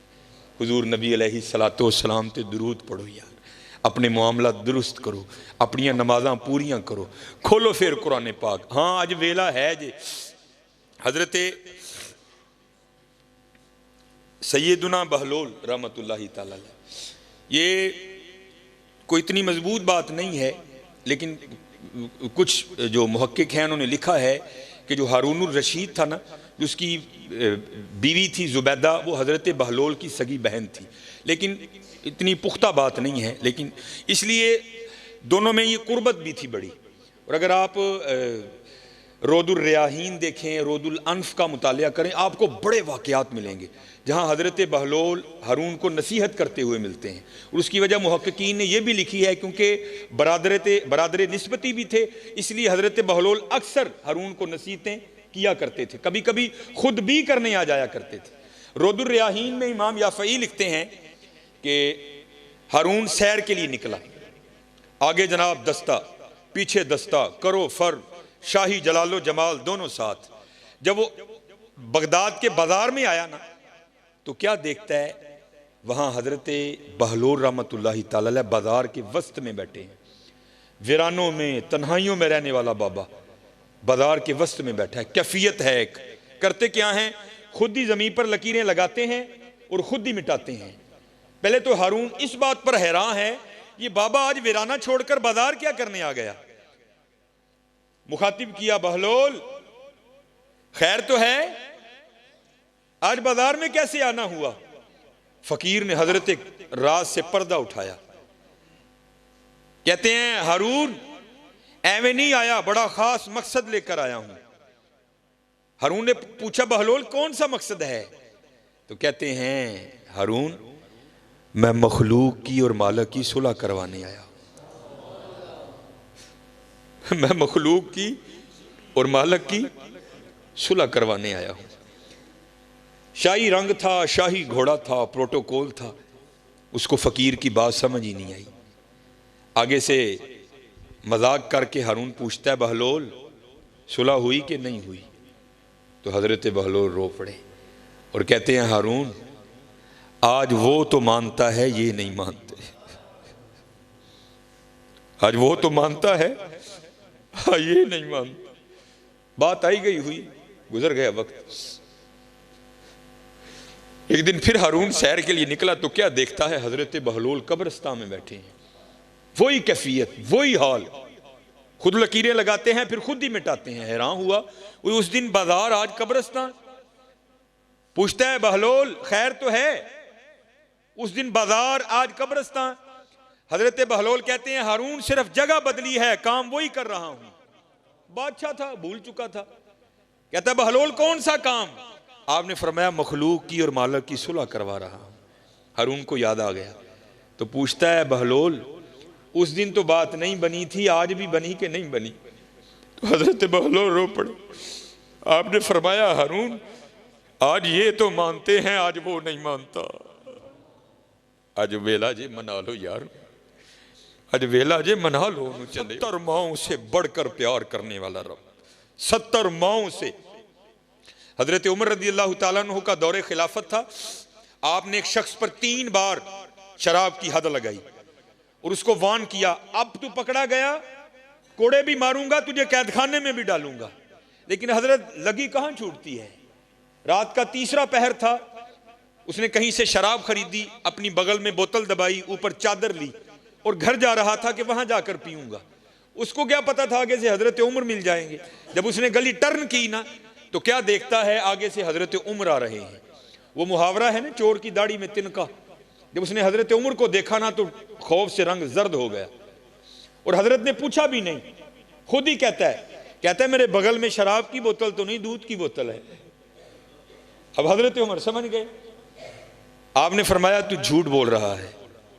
S1: हुजूर नबी अलैहिस्सलातो वस्सलाम ते दुरूद पढ़ो यार, अपने मामला दुरुस्त करो, अपनिया नमाज़ां पूरियां करो, खोलो फिर कुरान पाक। हाँ अज वेला है जे, हज़रत सैयदुना बहलोल रहमतुल्लाहि ताला, ये कोई इतनी मजबूत बात नहीं है, लेकिन कुछ जो मुहक्किक हैं उन्होंने लिखा है कि जो हारूनुर रशीद था ना, जिसकी बीवी थी जुबैदा, वो हज़रत बहलोल की सगी बहन थी, लेकिन इतनी पुख्ता बात नहीं है, लेकिन इसलिए दोनों में ये कुर्बत भी थी बड़ी। और अगर आप रोदुल रियाहीन देखें, रोदुल अनफ का मुतालिया करें, आपको बड़े वाक़यात मिलेंगे जहाँ हज़रत बहलोल हारून को नसीहत करते हुए मिलते हैं। और उसकी वजह मुहक्किकीन ने यह भी लिखी है क्योंकि बरादर निस्बती भी थे, इसलिए हज़रत बहलोल अक्सर हारून को नसीहतें किया करते थे, कभी कभी खुद भी करने आ जाया करते थे। रोदुल रियाहीन में इमाम याफ़ई लिखते हैं कि हारून सैर के लिए निकला, आगे जनाब दस्ता, पीछे दस्ता, करो फर, शाही जलालो जमाल दोनों साथ। जब वो बगदाद के बाजार में आया ना, तो क्या देखता है, वहां हजरत बहलोल रहमतुल्लाहि तआला अलैह बाजार के वस्त में बैठे हैं, वीरानों में तन्हाइयों में रहने वाला बाबा बाजार के वस्त में बैठा है। कैफियत है एक, करते क्या हैं, खुद ही जमीन पर लकीरें लगाते हैं और खुद ही मिटाते हैं। पहले तो हारून इस बात पर हैरान है, ये बाबा आज वीराना छोड़कर बाजार क्या करने आ गया। मुखातिब किया, बहलोल खैर तो है, आज बाजार में कैसे आना हुआ। फकीर ने हजरत राज से पर्दा उठाया, कहते हैं हारून एवं नहीं आया, बड़ा खास मकसद लेकर आया हूं। हारून ने पूछा, बहलोल कौन सा मकसद है। तो कहते हैं हारून मैं मखलूक की और मालिक की सुलह करवाने आया, मैं मखलूक की और मालिक की सुलह करवाने आया हूं। शाही रंग था, शाही घोड़ा था, प्रोटोकॉल था, उसको फकीर की बात समझ ही नहीं आई। आगे से मजाक करके हारून पूछता है, बहलोल सुलह हुई कि नहीं हुई। तो हजरत बहलोल रो पड़े और कहते हैं हारून आज वो तो मानता है, ये नहीं मानते। आज वो तो मानता है, हाँ ये नहीं मानता। बात आई गई हुई, गुजर गया वक्त। एक दिन फिर हारून सैर के लिए निकला, तो क्या देखता है, हजरत बहलोल कब्रिस्तान में बैठे हैं। वही कैफियत, वही हाल, खुद लकीरें लगाते हैं फिर खुद ही मिटाते हैं। हैरान हुआ, उस दिन बाजार आज कब्रिस्तान। पूछता है बहलोल खैर तो है, उस दिन बाजार आज कब्रिस्तान। हजरत बहलोल कहते हैं हारून सिर्फ जगह बदली है, काम वही कर रहा हूं। बादशाह था, भूल चुका था। कहता है बहलोल कौन सा काम। आपने फरमाया मखलूक की और मालिक की सुलह करवा रहा हूं। हारून को याद आ गया, तो पूछता है बहलोल उस दिन तो बात नहीं बनी थी, आज भी बनी कि नहीं बनी। तो हजरत बहलोल रो पड़े। आपने फरमाया हारून आज ये तो मानते हैं, आज वो नहीं मानता। आज वेला जे मना लो यार, आज वेला जे मना लो। 70 माओं से बढ़कर प्यार करने वाला रब, 70 माओं से। हजरत उमर रज़ी अल्लाह तआला अन्हु का दौरे खिलाफत था। आपने एक शख्स पर 3 बार शराब की हद लगाई और उसको वार्न किया, अब तू पकड़ा गया कोड़े भी मारूंगा, तुझे कैद खाने में भी डालूंगा। लेकिन हजरत लगी कहां छूटती है। रात का 3रा पहर था, उसने कहीं से शराब खरीदी, अपनी बगल में बोतल दबाई, ऊपर चादर ली और घर जा रहा था कि वहां जाकर पीऊंगा। उसको क्या पता था आगे से हजरत उमर मिल जाएंगे। जब उसने गली टर्न की ना, तो क्या देखता है आगे से हजरत उमर आ रहे हैं। वो मुहावरा है ना, चोर की दाढ़ी में तिनका। जब उसने हजरत उमर को देखा ना, तो खौफ से रंग जर्द हो गया। और हजरत ने पूछा भी नहीं, खुद ही कहता है मेरे बगल में शराब की बोतल तो नहीं, दूध की बोतल है। अब हजरत उमर समझ गए। आपने फरमाया तू झूठ बोल रहा है,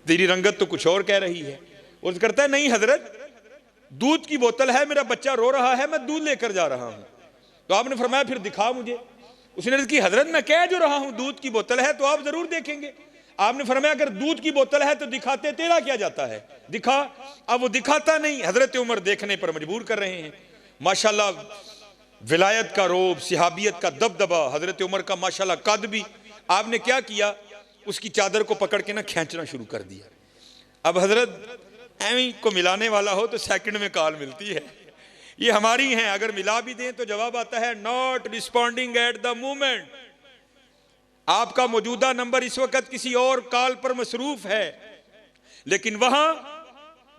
S1: तेरी रंगत तो कुछ और कह रही है। और करता है नहीं हजरत, दूध की बोतल है, मेरा बच्चा रो रहा है, मैं दूध लेकर जा रहा हूं। तो आपने फरमाया फिर दिखा मुझे। उसने अर्ज की हजरत मैं कह जो रहा हूं दूध की बोतल है, तो आप जरूर देखेंगे। आपने फरमाया अगर दूध की बोतल है तो दिखाते तेरा क्या जाता है, दिखा। अब वो दिखाता नहीं, हजरत उमर देखने पर मजबूर कर रहे हैं। माशाल्लाह विलायत का रोब, सिहाबियत का दबदबा, हजरत उमर का माशाल्लाह कद भी। आपने क्या किया, उसकी चादर को पकड़ के ना खींचना शुरू कर दिया। अब हजरत एवं को मिलाने वाला हो तो सेकंड में कॉल मिलती है। ये हमारी हैं, अगर मिला भी दें तो जवाब आता है not responding at the moment. आपका मौजूदा नंबर इस वक्त किसी और कॉल पर मसरूफ है, लेकिन वहां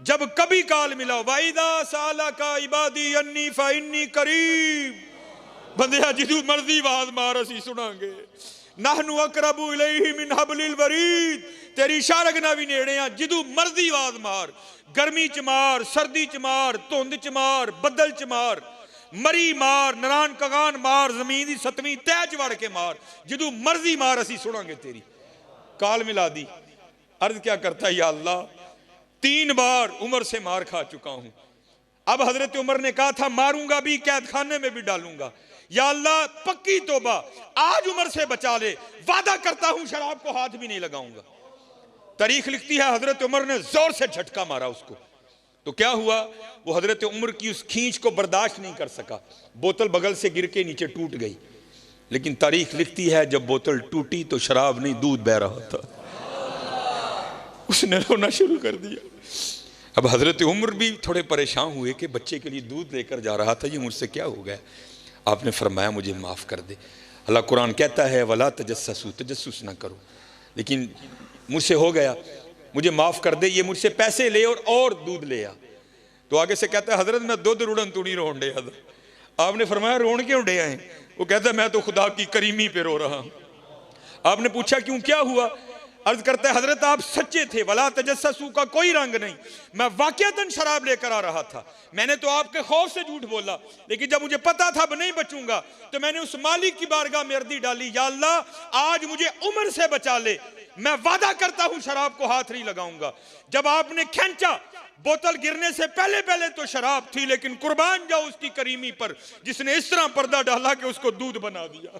S1: जब कभी कॉल मिला, वाइदा साला का इबादी अन्नी फाइन्नी करीब, बंदिया जिदू मर्जी आवाज मार असी सुनांगे। नाहनु अकरबु इलैहि मिन हब्लिल वरीद, तेरी शारग ना भी नेड़े आ, जिदू मर्जी आवाज मार। गर्मी च मार, सर्दी च मार, धुंध च मार, बदल च मार, मरी मार, नारायण कगान मार, जमीन दी सतवीं तैह च वड़ के मार, जिदू मर्जी मार, असी सुनांगे तेरी। काल मिला दी। अर्ज क्या करता है, या अल्लाह 3 बार उमर से मार खा चुका हूं। अब हजरत उमर ने कहा था मारूंगा भी, कैद खाने में भी डालूंगा। या अल्लाह पक्की तौबा, आज उमर से बचा ले, वादा करता हूं शराब को हाथ भी नहीं लगाऊंगा। तारीख लिखती है हजरत उमर ने जोर से झटका मारा उसको, तो क्या हुआ, वो हजरत उमर की उस खींच को बर्दाश्त नहीं कर सका, बोतल बगल से गिर के नीचे टूट गई। लेकिन तारीख लिखती है जब बोतल टूटी तो शराब नहीं, दूध बह रहा था। उसने रोना शुरू कर दिया। अब हजरत उमर भी थोड़े परेशान हुए कि बच्चे के लिए दूध लेकर जा रहा था, ये मुझसे क्या हो गया। आपने फरमाया मुझे माफ़ कर दे। अल्लाह कुरान कहता है वला तजस्ससू, तजस्सुस ना करो, लेकिन मुझसे हो गया, मुझे माफ़ कर दे, ये मुझसे पैसे ले और दूध ले आ। तो आगे से कहता है हजरत मैं दूध रुड़न तू नहीं रोन डे। आपने फरमाया रोन क्यों डे आए। वो कहता है मैं तो खुदा की करीमी पे रो रहा हूँ। आपने पूछा क्यों, क्या हुआ। अर्ज करता है हजरत आप सच्चे थे, वला तजस्ससू का कोई रंग नहीं, मैं वाकयातन शराब लेकर आ रहा था, मैंने तो आपके खौफ से झूठ बोला, लेकिन जब मुझे पता था अब नहीं बचूंगा तो मैंने उस मालिक की बारगाह में अर्जी डाली, या अल्लाह आज मुझे उम्र से बचा ले, मैं वादा करता हूं शराब को हाथ नहीं लगाऊंगा। जब आपने खींचा, बोतल गिरने से पहले पहले तो शराब थी, लेकिन कुर्बान जाओ उसकी करीमी पर जिसने इस तरह पर्दा डाला कि उसको दूध बना दिया।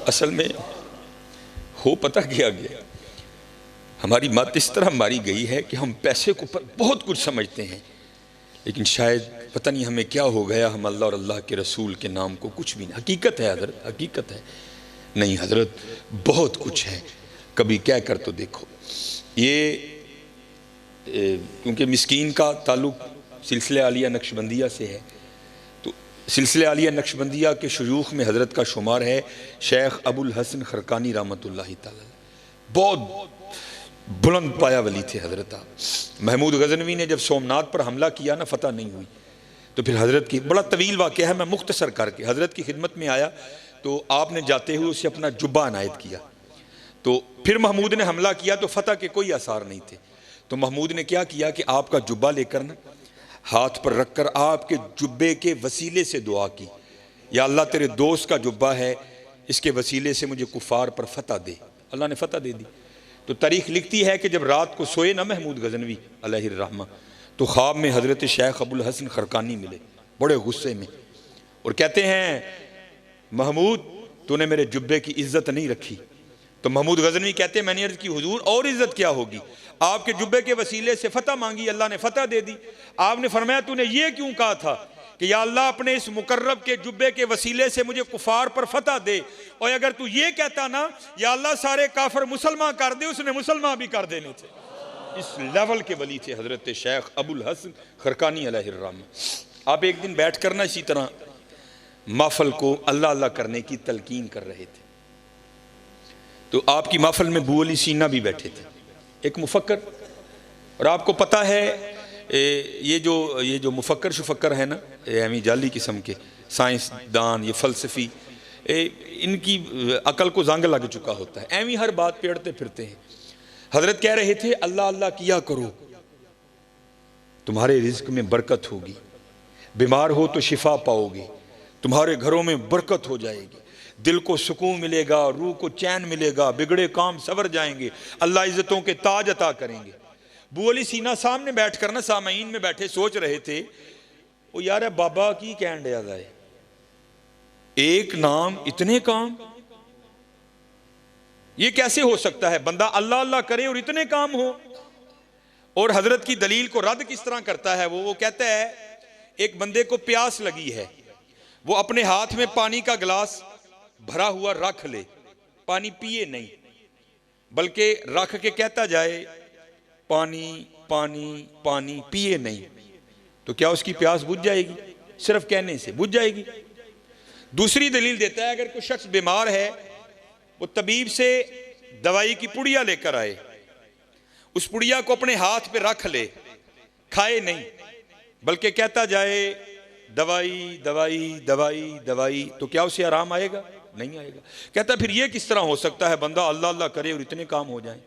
S1: असल में हो पता किया गया, हमारी मत इस तरह मारी गई है कि हम पैसे को बहुत कुछ समझते हैं, लेकिन शायद पता नहीं हमें क्या हो गया, हम अल्लाह और अल्लाह के रसूल के नाम को कुछ भी नहीं। हकीकत है हजरत, हकीकत है। नहीं हजरत बहुत कुछ है, कभी क्या कर तो देखो। ये क्योंकि मिस्कीन का ताल्लुक सिलसिले आलिया नक्शबंदिया से है, तो सिलसिले आलिया नक्शबंदिया के शयूख में हजरत का शुमार है शेख अबुल हसन खरकानी रहमतुल्लाहि तआला। बहुत बुलंद पाया वली थे हजरत। आप महमूद गजनवी ने जब सोमनाथ पर हमला किया ना, फतह नहीं हुई, तो फिर हजरत की बड़ा तवील वाक़या है, मैं मुख्तसर करके हजरत की खिदमत में आया तो आपने जाते हुए उसे अपना जुब्बा अनायत किया। तो फिर महमूद ने हमला किया तो फतह के कोई आसार नहीं थे, तो महमूद ने क्या किया कि आपका जुब्बा लेकर ना हाथ पर रखकर आपके जुब्बे के वसीले से दुआ की, या अल्लाह तेरे दोस्त का जुब्बा है, इसके वसीले से मुझे कुफार पर फतह दे। अल्लाह ने फतह दे दी। तो तारीख लिखती है कि जब रात को सोए ना महमूद गजनवी अलैहिर्रहमा, तो ख्वाब में हजरत शेख अबुल हसन खरकानी मिले बड़े गुस्से में, और कहते हैं महमूद तूने मेरे जुब्बे की इज्जत नहीं रखी। तो महमूद गजनवी कहते हैं मैंने अर्ज की हुजूर और इज्जत क्या होगी, आपके जुब्बे के वसीले से फतह मांगी, अल्लाह ने फतह दे दी। आपने फरमाया तूने ये क्यों कहा था कि या अल्लाह अपने इस मुकर्रब के जुब्बे के वसीले से मुझे कुफार पर फतह दे, और अगर तू ये कहता ना या अल्लाह सारे काफिर मुसलमान कर दे, उसने मुसलमान भी कर देने थे। इस लेवल के वली थे हजरत शेख अबुल हसन खरकानी अलैहिर्रहमा। आप एक दिन बैठ कर ना इसी तरह महफल को अल्लाह अल्लाह करने की तलकीन कर रहे थे, तो आपकी महफल में बू अली सीना भी बैठे थे, एक मुफक्कर। और आपको पता है ये जो मुफक्कर शुफक्कर है ना, यानी जाली किस्म के साइंसदान, ये फ़लसफ़ी, इनकी अकल को जंग लग चुका होता है, एवं हर बात पेड़ते फिरते हैं। हजरत कह रहे थे अल्लाह अल्लाह किया करो, तुम्हारे रिज्क में बरकत होगी, बीमार हो तो शिफा पाओगे, तुम्हारे घरों में बरकत हो जाएगी, दिल को सुकून मिलेगा, रूह को चैन मिलेगा, बिगड़े काम सवर जाएंगे, अल्लाह इज्जतों के ताज अता करेंगे। बू अली सीना सामने बैठ कर ना सामईन में बैठे सोच रहे थे, वो यार है बाबा की कहन दिया जाए, एक नाम इतने काम, ये कैसे हो सकता है, बंदा अल्लाह अल्लाह करे और इतने काम हो। और हजरत की दलील को रद्द किस तरह करता है वो कहता है एक बंदे को प्यास लगी है, वो अपने हाथ में पानी का गिलास भरा हुआ रख ले, पानी पिए नहीं, बल्कि रख के कहता जाए पानी पानी पानी, पिए नहीं, तो क्या उसकी प्यास बुझ जाएगी? सिर्फ कहने से बुझ जाएगी। दूसरी दलील देता है, अगर कोई शख्स बीमार है, वो तबीब से दवाई की पुड़िया लेकर आए, उस पुड़िया को अपने हाथ पे रख ले, खाए नहीं, बल्कि कहता जाए दवाई दवाई दवाई दवाई, तो क्या उसे आराम आएगा? नहीं आएगा। कहता फिर ये किस तरह हो सकता है, बंदा अल्लाह अल्लाह करे और इतने काम हो जाएं?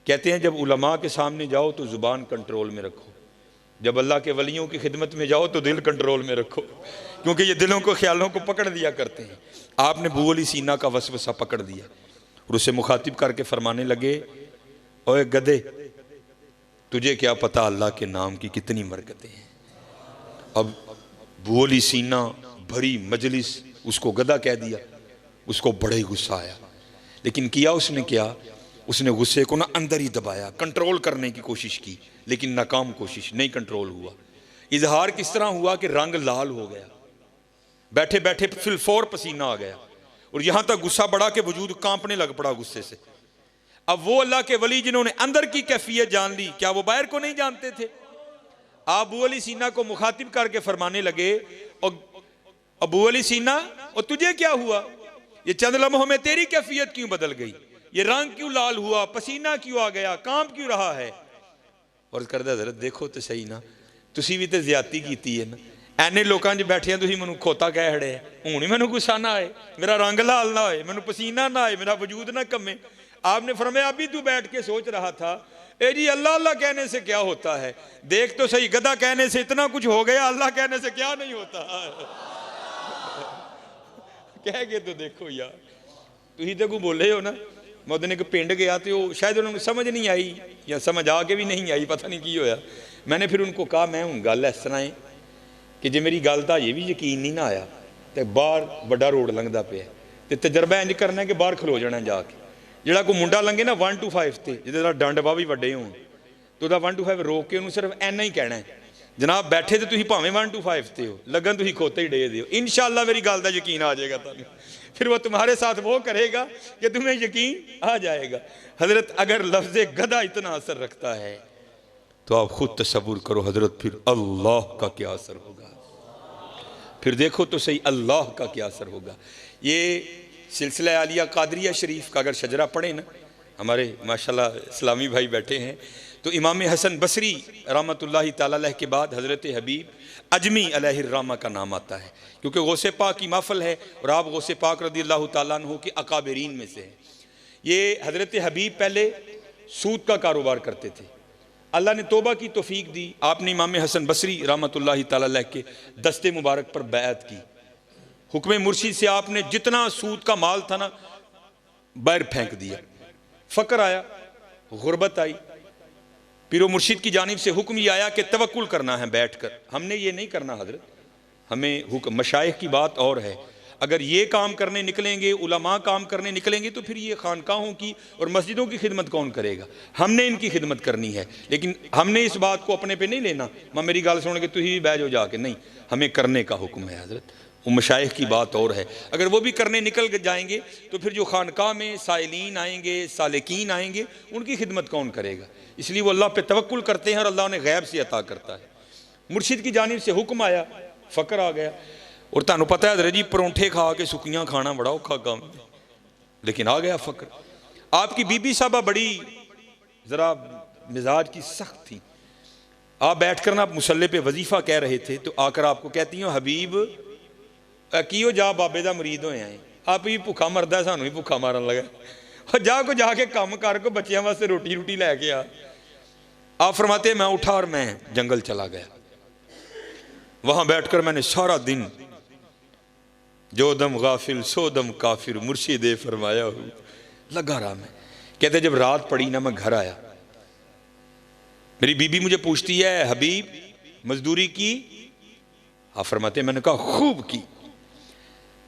S1: कहते हैं जब उलमा के सामने जाओ तो जुबान कंट्रोल में रखो, जब अल्लाह के वलियों की खिदमत में जाओ तो दिल कंट्रोल में रखो, क्योंकि ये दिलों को ख्यालों को पकड़ दिया करते हैं। आपने अबू अली सीना का वसवसा पकड़ दिया और उसे मुखातिब करके फरमाने लगे, ओए गधे, तुझे क्या पता अल्लाह के नाम की कितनी बरकतें हैं। अब अबू अली सीना भरी मजलिस उसको गधा कह दिया, उसको बड़े ही गुस्सा आया, लेकिन किया उसने क्या, उसने गुस्से को ना अंदर ही दबाया, कंट्रोल करने की कोशिश की, लेकिन नाकाम कोशिश, नहीं कंट्रोल हुआ। इजहार किस तरह हुआ कि रंग लाल हो गया, बैठे बैठे फिलफौर पसीना आ गया, और यहां तक गुस्सा बढ़ा के वजूद कांपने लग पड़ा गुस्से से। अब वो अल्लाह के वली जिन्होंने अंदर की कैफियत जान ली, क्या वो बाहर को नहीं जानते थे? आप अबू अली सीना को मुखातिब करके फरमाने लगे, अबू अली सीना, और तुझे क्या हुआ? ये चंद लम्हों में तेरी कैफियत क्यों बदल गई? ये रंग क्यों लाल हुआ? पसीना क्यों आ गया? कांप क्यों रहा है? और करदा हज़रत देखो तो सही ना, तुसी भी तो ज्यादती कीती है ना, ਐਨੇ लोगों च बैठे तुसीं मैनूं खोता कह खड़े हैं, हुण ही मैनूं गुस्सा ना आए, मेरा रंग लाल ना होए, मैनूं पसीना ना आए, मेरा वजूद ना कमे। आपने फरमाया अभी तू बैठ के सोच रहा था, ए जी अल्लाह अल्लाह कहने से क्या होता है? देख तो सही, गधा कहने से इतना कुछ हो गया, अल्लाह कहने से क्या नहीं होता? कह के तो देखो यार, तुसीं तो कोई बोले हो ना। मैं उस दिन एक पिंड गया तो शायद उन्होंने समझ नहीं आई, या समझ आके भी नहीं आई, पता नहीं की होया। मैंने फिर उनको कहा, मैं हूँ गल इस तरह है कि जे मेरी गल का ये भी यकीन नहीं ना आया तो बाहर बड़ा रोड लंघदा पे, तो तजर्बा इंज करना है कि बाहर खलो जाना जाके, जोड़ा कोई मुंडा लंघे ना 1 to 5 से, जिहदे डंड वाह भी वड्डे होण, तो वह 1 to 5 रोक के उन्होंने सिर्फ इन्ना ही कहना है, जनाब बैठे तो तुसीं भावें 1 to 5 से हो, लगन तुसीं खोते ही डे दिओ, इंशाअल्लाह मेरी गल का यकीन आ जाएगा तुहानूं। फिर वो तुम्हारे साथ वो करेगा कि तुम्हें यकीन आ जाएगा। हजरत अगर लफ्ज़ गधा इतना असर रखता है तो आप खुद तसव्वुर करो हजरत, फिर अल्लाह का क्या असर होगा? फिर देखो तो सही अल्लाह का क्या असर होगा। ये सिलसिला आलिया कादरिया शरीफ का अगर शजरा पढ़े ना, हमारे माशाल्लाह इस्लामी भाई बैठे हैं, तो इमाम हसन बसरी रहमतुल्लाहि ताला अलैह के बाद हज़रत हबीब अजमी अलैहिर्रहमा का नाम आता है, क्योंकि गौसे पाक की महफल है और आप गौसे पाक रज़ियल्लाहु ताला अन्हु के अकाबरीन में से हैं। ये हज़रत हबीब पहले सूद का कारोबार करते थे, अल्लाह ने तौबा की तौफीक दी, आपने इमाम हसन बसरी रहमतुल्लाहि ताला अलैह के दस्ते मुबारक पर बैअत की, हुक्म मुर्शिद से आपने जितना सूद का माल था ना बाहर फेंक दिया। फ़क्र आया, गुर्बत आई, पीरो मुर्शिद की जानिब से हुक्म ये आया कि तवक्कुल करना है बैठ कर। हमने ये नहीं करना हजरत, हमें हुक्म, मशाइख की बात और है, अगर ये काम करने निकलेंगे, उलमा काम करने निकलेंगे, तो फिर ये खानकाहों की और मस्जिदों की खिदमत कौन करेगा? हमने इनकी खिदमत करनी है, लेकिन हमने इस बात को अपने पे नहीं लेना, मैं मेरी गल सुन के तुम ही बह जाओ जाके, नहीं, हमें करने का हुक्म है हजरत। वो मशाइख की बात और है, अगर वो भी करने निकल जाएंगे तो फिर जो खानकाह में साइलीन आएंगे, सालिकीन आएंगे, उनकी खिदमत कौन करेगा? इसलिए वो अल्लाह पे तवक्कुल करते हैं और अल्लाह उन्हें गैब से अता करता है। मुर्शिद की जानिब से हुक्म आया, फ़क्र आ गया, और तुहानू पता है हज़रत जी परौंठे खा के सुक्कियां खाना बड़ा औखा काम, लेकिन आ गया फ़क्र। आपकी बीबी साहबा बड़ी ज़रा मिजाज की सख्त थी, आप बैठ कर ना मुसल्ले पे वजीफ़ा कह रहे थे, तो आकर आपको कहती हो हबीब कियो जा बाबे का मरीद होए आए, आप ही भुखा मरदा, सानू ही भुखा मारन लगा, और जा को जाके काम कर को बच्चों वास्ते रोटी रूटी लैके आ। आप फरमाते मैं उठा और मैं जंगल चला गया, वहां बैठकर मैंने सारा दिन जो दम गाफिल सो दम काफिर मुर्शिदे फरमाया हूँ लगा रहा मैं। कहते जब रात पड़ी ना, मैं घर आया, मेरी बीबी मुझे पूछती है हबीब मजदूरी की? आप फरमाते मैंने कहा खूब की।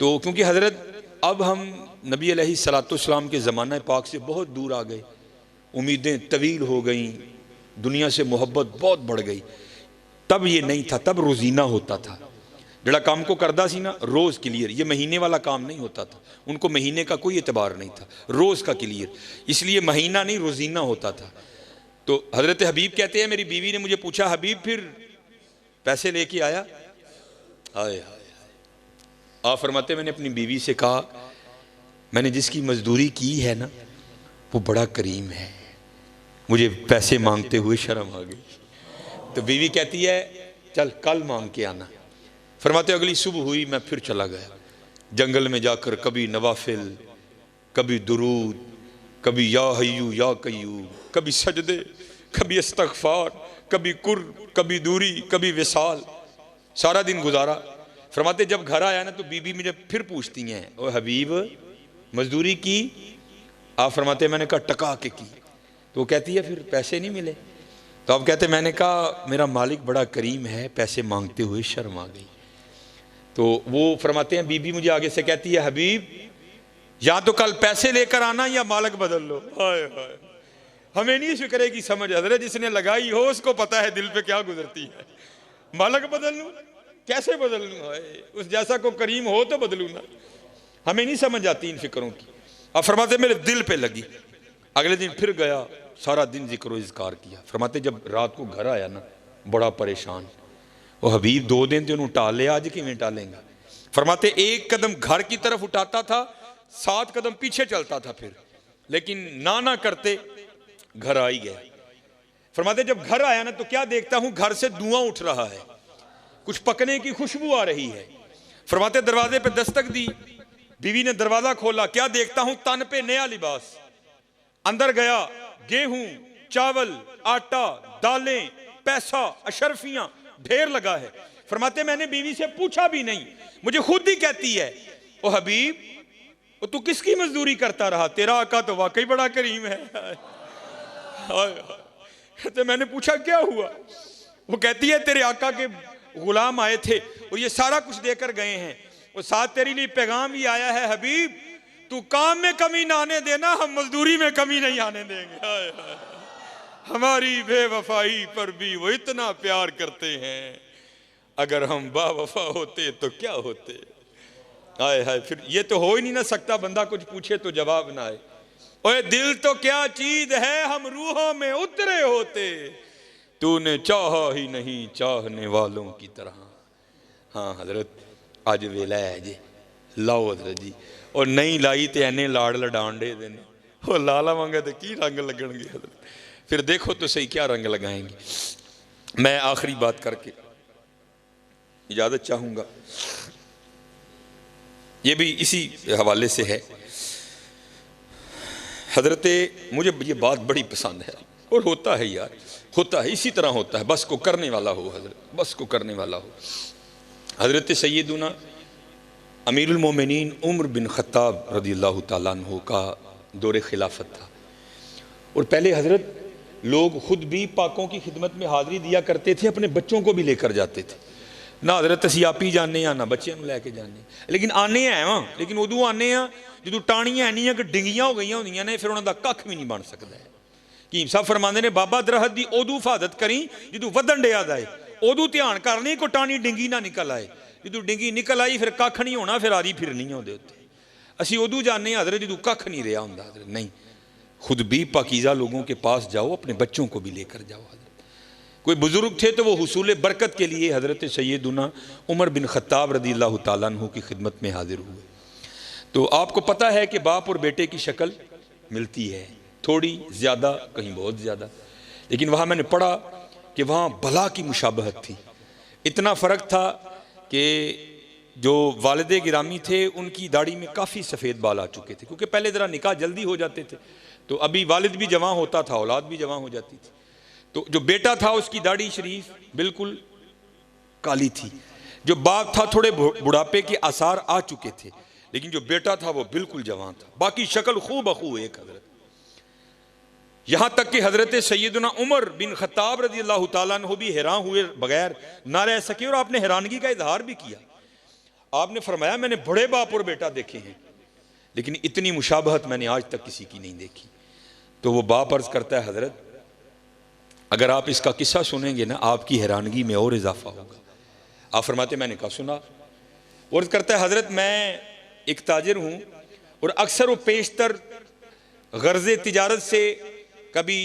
S1: तो क्योंकि हजरत अब हम नबी अलैहिस्सलाम के ज़माना पाक से बहुत दूर आ गए, उम्मीदें तवील हो गई, दुनिया से मोहब्बत बहुत बढ़ गई। तब ये नहीं था, तब रोज़ीना होता था, जड़ा काम को करदा सी ना रोज़ क्लियर, ये महीने वाला काम नहीं होता था, उनको महीने का कोई एतबार नहीं था, रोज़ का क्लियर, इसलिए महीना नहीं रोज़ीना होता था। तो हज़रत हबीब कहते हैं मेरी बीवी ने मुझे पूछा, हबीब फिर पैसे लेके आया? हाय हाय, आप फरमाते मैंने अपनी बीवी से कहा, मैंने जिसकी मजदूरी की है ना वो बड़ा करीम है, मुझे पैसे मांगते हुए शर्म आ गई। तो बीवी कहती है चल कल मांग के आना। फरमाते अगली सुबह हुई, मैं फिर चला गया जंगल में जाकर, कभी नवाफिल, कभी दुरूद, कभी या हय्यू या कय्यूम, कभी सजदे, कभी इस्तगफार, कभी कुर्ब, कभी दूरी, कभी विसाल, सारा दिन गुजारा। फरमाते जब घर आया ना तो बीबी मुझे फिर पूछती हैं, ओ हबीब मजदूरी की? आप फरमाते मैंने कहा टका के की। तो वो कहती है फिर पैसे नहीं मिले? तो आप कहते मैंने कहा मेरा मालिक बड़ा करीम है, पैसे मांगते हुए शर्म आ गई। तो वो फरमाते हैं बीबी मुझे आगे से कहती है, हबीब या तो कल पैसे लेकर आना या मालिक बदल लो। हाय हाय, हमें नहीं फिक्र की समझ हजरत, जिसने लगाई हो उसको पता है दिल पे क्या गुजरती है। मालिक बदल लूं, कैसे बदल लूं? उस जैसा को करीम हो तो बदलू ना, हमें नहीं समझ आती इन फिक्रों की। अब फरमाते मेरे दिल पे लगी। अगले दिन फिर गया, सारा दिन जिक्र इज़कार किया। फरमाते जब रात को घर आया ना बड़ा परेशान, वो हबीब 2 दिन तो उन्होंने टाल लिया, आज किवें टालेंगा? फरमाते एक कदम घर की तरफ उठाता था, 7 कदम पीछे चलता था फिर, लेकिन ना करते घर आ ही गया। फरमाते जब घर आया ना तो क्या देखता हूं, घर से धुआं उठ रहा है, कुछ पकने की खुशबू आ रही है। फरमाते दरवाजे पे दस्तक दी, बीवी ने दरवाजा खोला, क्या देखता हूं, तन पे नया लिबास। अंदर गया, गेहूं, चावल, आटा, दालें, पैसा, अशरफियां ढेर लगा है। फरमाते मैंने बीवी से पूछा भी नहीं, मुझे खुद ही कहती है, ओ हबीब ओ तू किसकी मजदूरी करता रहा, तेरा आका तो वाकई बड़ा करीम है। तो मैंने पूछा क्या हुआ? वो कहती है तेरे आका के गुलाम आए थे और ये सारा कुछ देकर गए हैं, और साथ तेरे लिए पैगाम भी आया है, हबीब तू काम में कमी ना आने देना, हम मजदूरी में कमी नहीं आने देंगे। हाय हाय, हमारी बेवफाई पर भी वो इतना प्यार करते हैं, अगर हम बावफा होते तो क्या होते। हाय हाय, फिर ये तो हो ही नहीं ना सकता बंदा कुछ पूछे तो जवाब ना आए। ओए दिल तो क्या चीज है, हम रूहों में उतरे होते, तूने चाहा ही नहीं चाहने वालों की तरह। हाँ हजरत आज वेला है जी, लाओ हजरत जी, और नहीं लाई तो एने लाड़ लडान दे देने, वो ला लावांगे तो की रंग लगणगे हजरत, फिर देखो तो सही क्या रंग लगाएंगे। मैं आखिरी बात करके इजाजत चाहूंगा, ये भी इसी हवाले से है। हजरत मुझे ये बात बड़ी पसंद है, और होता है यार, होता है इसी तरह होता है, बस को करने वाला हो हजरत, बस को करने वाला हो। हजरत सैयदुना अमीरुल मोमिनीन उमर बिन खत्ताब रज़ियल्लाहु ताला अन्हु का दौरे खिलाफत था, और पहले हजरत लोग खुद भी पाकों की खिदमत में हाज़िरी दिया करते थे, अपने बच्चों को भी लेकर जाते थे। ना हजरत असी आप ही जाने ना बच्चों को लैके जाने, लेकिन आने हैं वहाँ, लेकिन उदों आने जो टाणियां इन्नियां कि डिंगियां हो गई होंदियां ने, फिर उन्होंने कख भी नहीं बन सकता है। कीम साहब फरमाते ने बाबा दरहत की उदों हिफाजत करी जो वधन डिया जाए, उदों ध्यान करनी को टाणी डिंगी ना निकल आए, जो डिंगी निकल आई फिर कख नहीं होना, फिर आरी फिरनी है उत्ते। असी उदों जाने हजरत जो कख नहीं रहा होंदा, हजरत नहीं, खुद भी पाकीज़ा लोगों के पास जाओ, अपने बच्चों को भी लेकर जाओ। हजरत कोई बुजुर्ग थे तो वो हुसूल बरकत के लिए हजरत सैयदुना उमर बिन खत्ताब रज़ियल्लाहु ताला अन्हु की खिदमत में हाजिर हुए। तो आपको पता है कि बाप और बेटे की शक्ल मिलती है, थोड़ी ज़्यादा कहीं बहुत ज़्यादा, लेकिन वहाँ मैंने पढ़ा कि वहाँ भला की मुशाबहत थी। इतना फ़र्क था कि जो वालिद गिरामी थे उनकी दाढ़ी में काफ़ी सफ़ेद बाल आ चुके थे, क्योंकि पहले ज़रा निकाह जल्दी हो जाते थे, तो अभी वालिद भी जवां होता था, औलाद भी जवां हो जाती थी। तो जो बेटा था उसकी दाढ़ी शरीफ बिल्कुल काली थी, जो बाप था थोड़े बुढ़ापे के आसार आ चुके थे, लेकिन जो बेटा था वो बिल्कुल जवान था, बाकी शक्ल खूब बखू एक हजरत। यहां तक कि हजरत सैयदना उमर बिन खत्ताब रज़ियल्लाहु ताला अन्हु भी हैरान हुए बगैर ना रह सके, और आपने हैरानगी का इजहार भी किया। आपने फरमाया मैंने बड़े बाप और बेटा देखे हैं, लेकिन इतनी मुशाबहत मैंने आज तक किसी की नहीं देखी। तो वो बाप अर्ज करता है हजरत अगर आप इसका किस्सा सुनेंगे ना आपकी हैरानगी में और इजाफा होगा। आप फरमाते मैंने कहा सुना। और करता है हज़रत मैं एक ताजिर हूँ और अक्सर वो पेशतर गर्ज़े तिजारत से कभी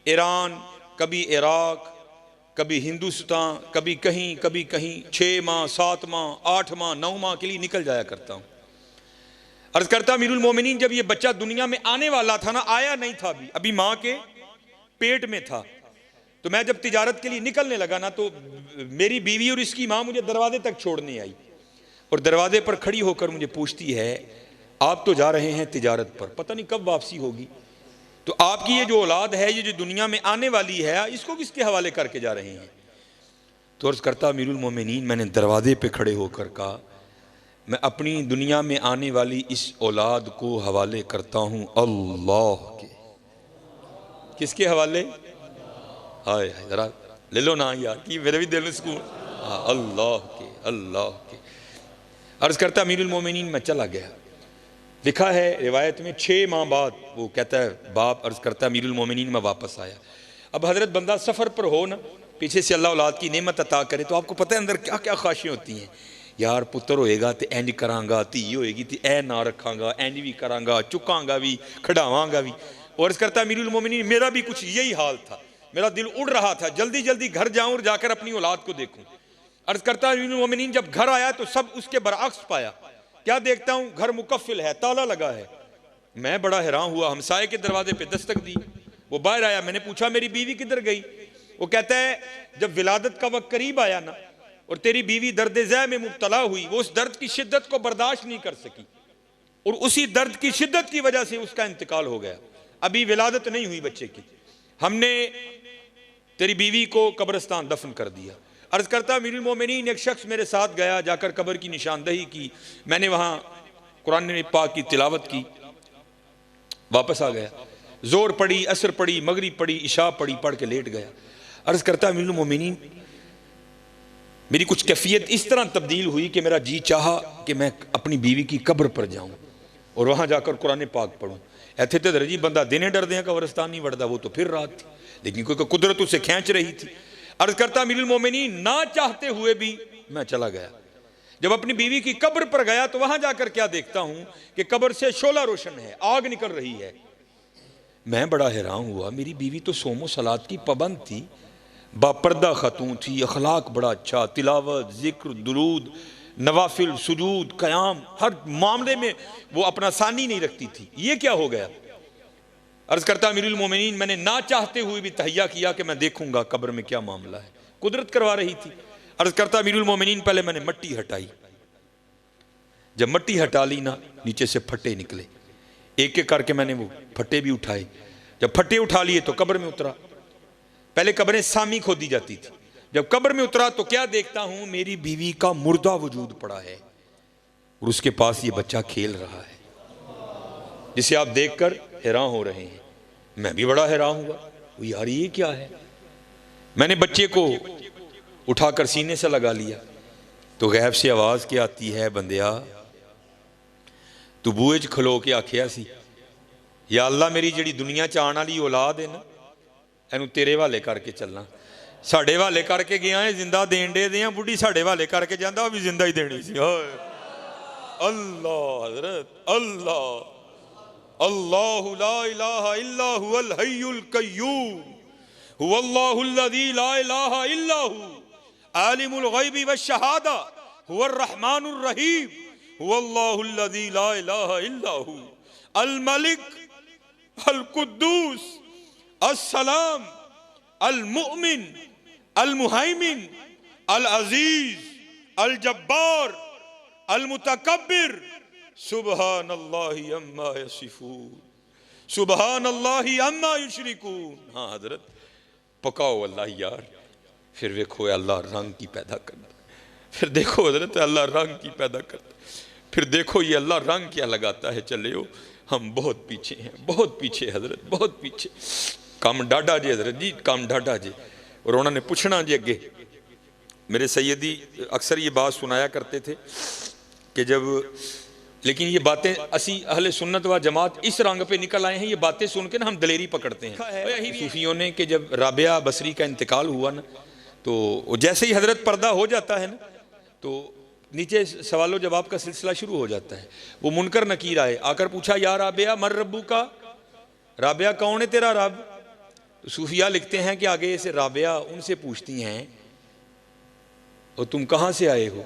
S1: ईरान, कभी इराक, कभी हिंदुस्तान, कभी कहीं 6 माह 7 माह 8 माह 9 माह के लिए निकल जाया करता हूँ। अर्ज़ करता अमीरुल मोमिनीन जब ये बच्चा दुनिया में आने वाला था ना, आया नहीं था अभी माँ के पेट में था, तो मैं जब तिजारत के लिए निकलने लगा ना, तो मेरी बीवी और इसकी माँ मुझे दरवाजे तक छोड़ने आई और दरवाजे पर खड़ी होकर मुझे पूछती है आप तो जा रहे हैं तिजारत पर, पता नहीं कब वापसी होगी, तो आपकी ये जो औलाद है, ये जो दुनिया में आने वाली है, इसको किसके हवाले करके जा रहे हैं? तो अर्ज़ करता अमीरुल मोमिनीन मैंने दरवाजे पे खड़े होकर कहा मैं अपनी दुनिया में आने वाली इस औलाद को हवाले करता हूँ अल्लाह के। किसके हवाले? हाय जरा ले लो ना यार, कि मेरे भी दिल में सुकून। हाँ, अल्लाह के, अल्लाह के। अर्ज़ करता अमीरुल मोमिनीन मैं चला गया। लिखा है रिवायत में 6 माह बाद वो कहता है बाप, अर्ज़ करता है अमीरुल मोमिनीन मैं वापस आया। अब हज़रत बंदा सफ़र पर हो ना, पीछे से अल्लाह औलाद की नेमत अता करे, तो आपको पता है अंदर क्या क्या ख्वाहिशें होती हैं। यार पुत्र होएगा तो इंज करांगा, धी होएगी तो ए ना रखांगा, इंज भी करांगा, चुकांगा भी, खड़ावांगा भी। और अर्ज़ करता अमीरुल मोमिनीन मेरा भी कुछ यही हाल था, मेरा दिल उड़ रहा था जल्दी जल्दी घर जाऊं और जाकर अपनी औलाद को देखूं। अर्ज़ करता अमीरुल मोमिनीन जब घर आया तो सब उसके बरअक्स पाया। क्या देखता हूं, घर मुकफ़िल है, ताला लगा है। मैं बड़ा हैरान हुआ, हमसाये के दरवाजे पे दस्तक दी, वो बाहर आया। मैंने पूछा मेरी बीवी किधर गई? वो कहता है जब विलादत का वक्त करीब आया ना और तेरी बीवी दर्द ज़ै में मुब्तला हुई, वो उस दर्द की शिद्दत को बर्दाश्त नहीं कर सकी और उसी दर्द की शिद्दत की वजह से उसका इंतकाल हो गया। अभी विलादत नहीं हुई बच्चे की, हमने तेरी बीवी को कब्रिस्तान दफन कर दिया। अर्ज़ करता अमीरुल मोमिनीन एक शख्स मेरे साथ गया, जाकर कब्र की निशानदही की, मैंने वहाँ कुरान पाक की तिलावत की, वापस आ गया। जोर पड़ी, असर पड़ी, मगरिब पड़ी, इशा पड़ी, पढ़ के लेट गया। अर्ज़ करता अमीरुल मोमिनीन मेरी कुछ कैफियत इस तरह तब्दील हुई कि मेरा जी चाहा कि मैं अपनी बीवी की कब्र पर जाऊँ और वहाँ जाकर कुरान पाक पढ़ूँ। ऐथे तो दरजी बंदा दिने डरदे हैं कब्रिस्तान नहीं वड़ता, वो तो फिर रात थी, लेकिन कोई कुदरत उसे खींच रही थी। अर्ज़ करता अमीरुल मोमिनीन ना चाहते हुए भी मैं चला गया। जब अपनी बीवी की कब्र पर गया तो वहां जाकर क्या देखता हूं कि कब्र से शोला रोशन है, आग निकल रही है। मैं बड़ा हैरान हुआ, मेरी बीवी तो सोमो सलात की पाबंद थी, बापर्दा खतून थी, अखलाक बड़ा अच्छा, तिलावत, जिक्र, दुरूद, नवाफिल, सुजूद, क़याम, हर मामले में वो अपना सानी नहीं रखती थी। ये क्या हो गया? अर्ज़ करता अमीरुल मोमिनीन मैंने ना चाहते हुए भी तहैया किया कि मैं देखूंगा कब्र में क्या मामला है, कुदरत करवा रही थी। अर्ज़ करता अमीरुल मोमिनीन पहले मैंने मट्टी हटाई, जब मट्टी हटा ली ना नीचे से फट्टे निकले, एक एक करके मैंने वो फट्टे भी उठाए। जब फट्टे उठा लिए तो कब्र में उतरा। पहले कब्रें सामी खोदी जाती थी, जब कब्र में उतरा तो क्या देखता हूं, मेरी बीवी का मुर्दा वजूद पड़ा है और उसके पास ये बच्चा खेल रहा है, जिसे आप देखकर हैरान हो रहे हैं। मैं भी बड़ा हैरान हुआ, यार ये क्या है। मैंने बच्चे को उठाकर सीने से लगा लिया तो गैब से आवाज क्या आती है, बंदिया तू बूहे च खलो के आखिया सी या अल्लाह मेरी जिहड़ी दुनिया च आने वाली औलाद है ना, इनू तेरे हवाले करके चलना। साढ़े हवाले करके गया है, जिंदा देन दे दियां, बुढ़ी साढ़े हवाले करके जाता, भी जिंदा ही देनी सी। अल्लाह हज़रत अल्लाह, अल्लाहु ला इलाहा इल्ला हुवल हय्युल कय्यूम हुवल्लाहुल्लज़ी ला इलाहा इल्ला हु आलिमुल गैबि वश्शहादा हुवर रहमानुर रहीम हुवल्लाहुल्लज़ी ला इलाहा इल्ला हु अल मलिक अल कुद्दूस अस्सलाम अल मुमिन अल मुहैमिन अल अजीज अल जब्बार अल मुतकब्बिर सुबहानल्लाहि अम्मा यसिफून सुबहानल्लाहि अम्मा युशरिकून। हाँ हजरत पकाओ अल्लाह यार, फिर देखो अल्लाह रंग की पैदा करता, फिर देखो हजरत अल्लाह रंग की पैदा करता, फिर देखो ये अल्लाह रंग क्या लगाता है। चले हो हम बहुत पीछे हैं, बहुत पीछे हजरत, बहुत पीछे। काम डाढ़ा जी हजरत जी, काम डाढ़ा जी। और उन्होंने पूछना जी अगे, मेरे सैयदी अक्सर ये बात सुनाया करते थे कि जब, लेकिन ये बातें असी अहले सुन्नत व जमात इस रंग पे निकल आए हैं, ये बातें सुन के ना हम दलेरी पकड़ते हैं। सूफियों ने कि जब राबिया बसरी का इंतकाल हुआ ना तो जैसे ही हजरत पर्दा हो जाता है ना, तो नीचे सवालों जवाब का सिलसिला शुरू हो जाता है। वो मुनकर नकीर आए, आकर पूछा या राबिया मर रब्बू का, राबिया कौन है तेरा रब? तो सूफिया लिखते हैं कि आगे से राबिया उनसे पूछती हैं और तुम कहाँ से आए हो?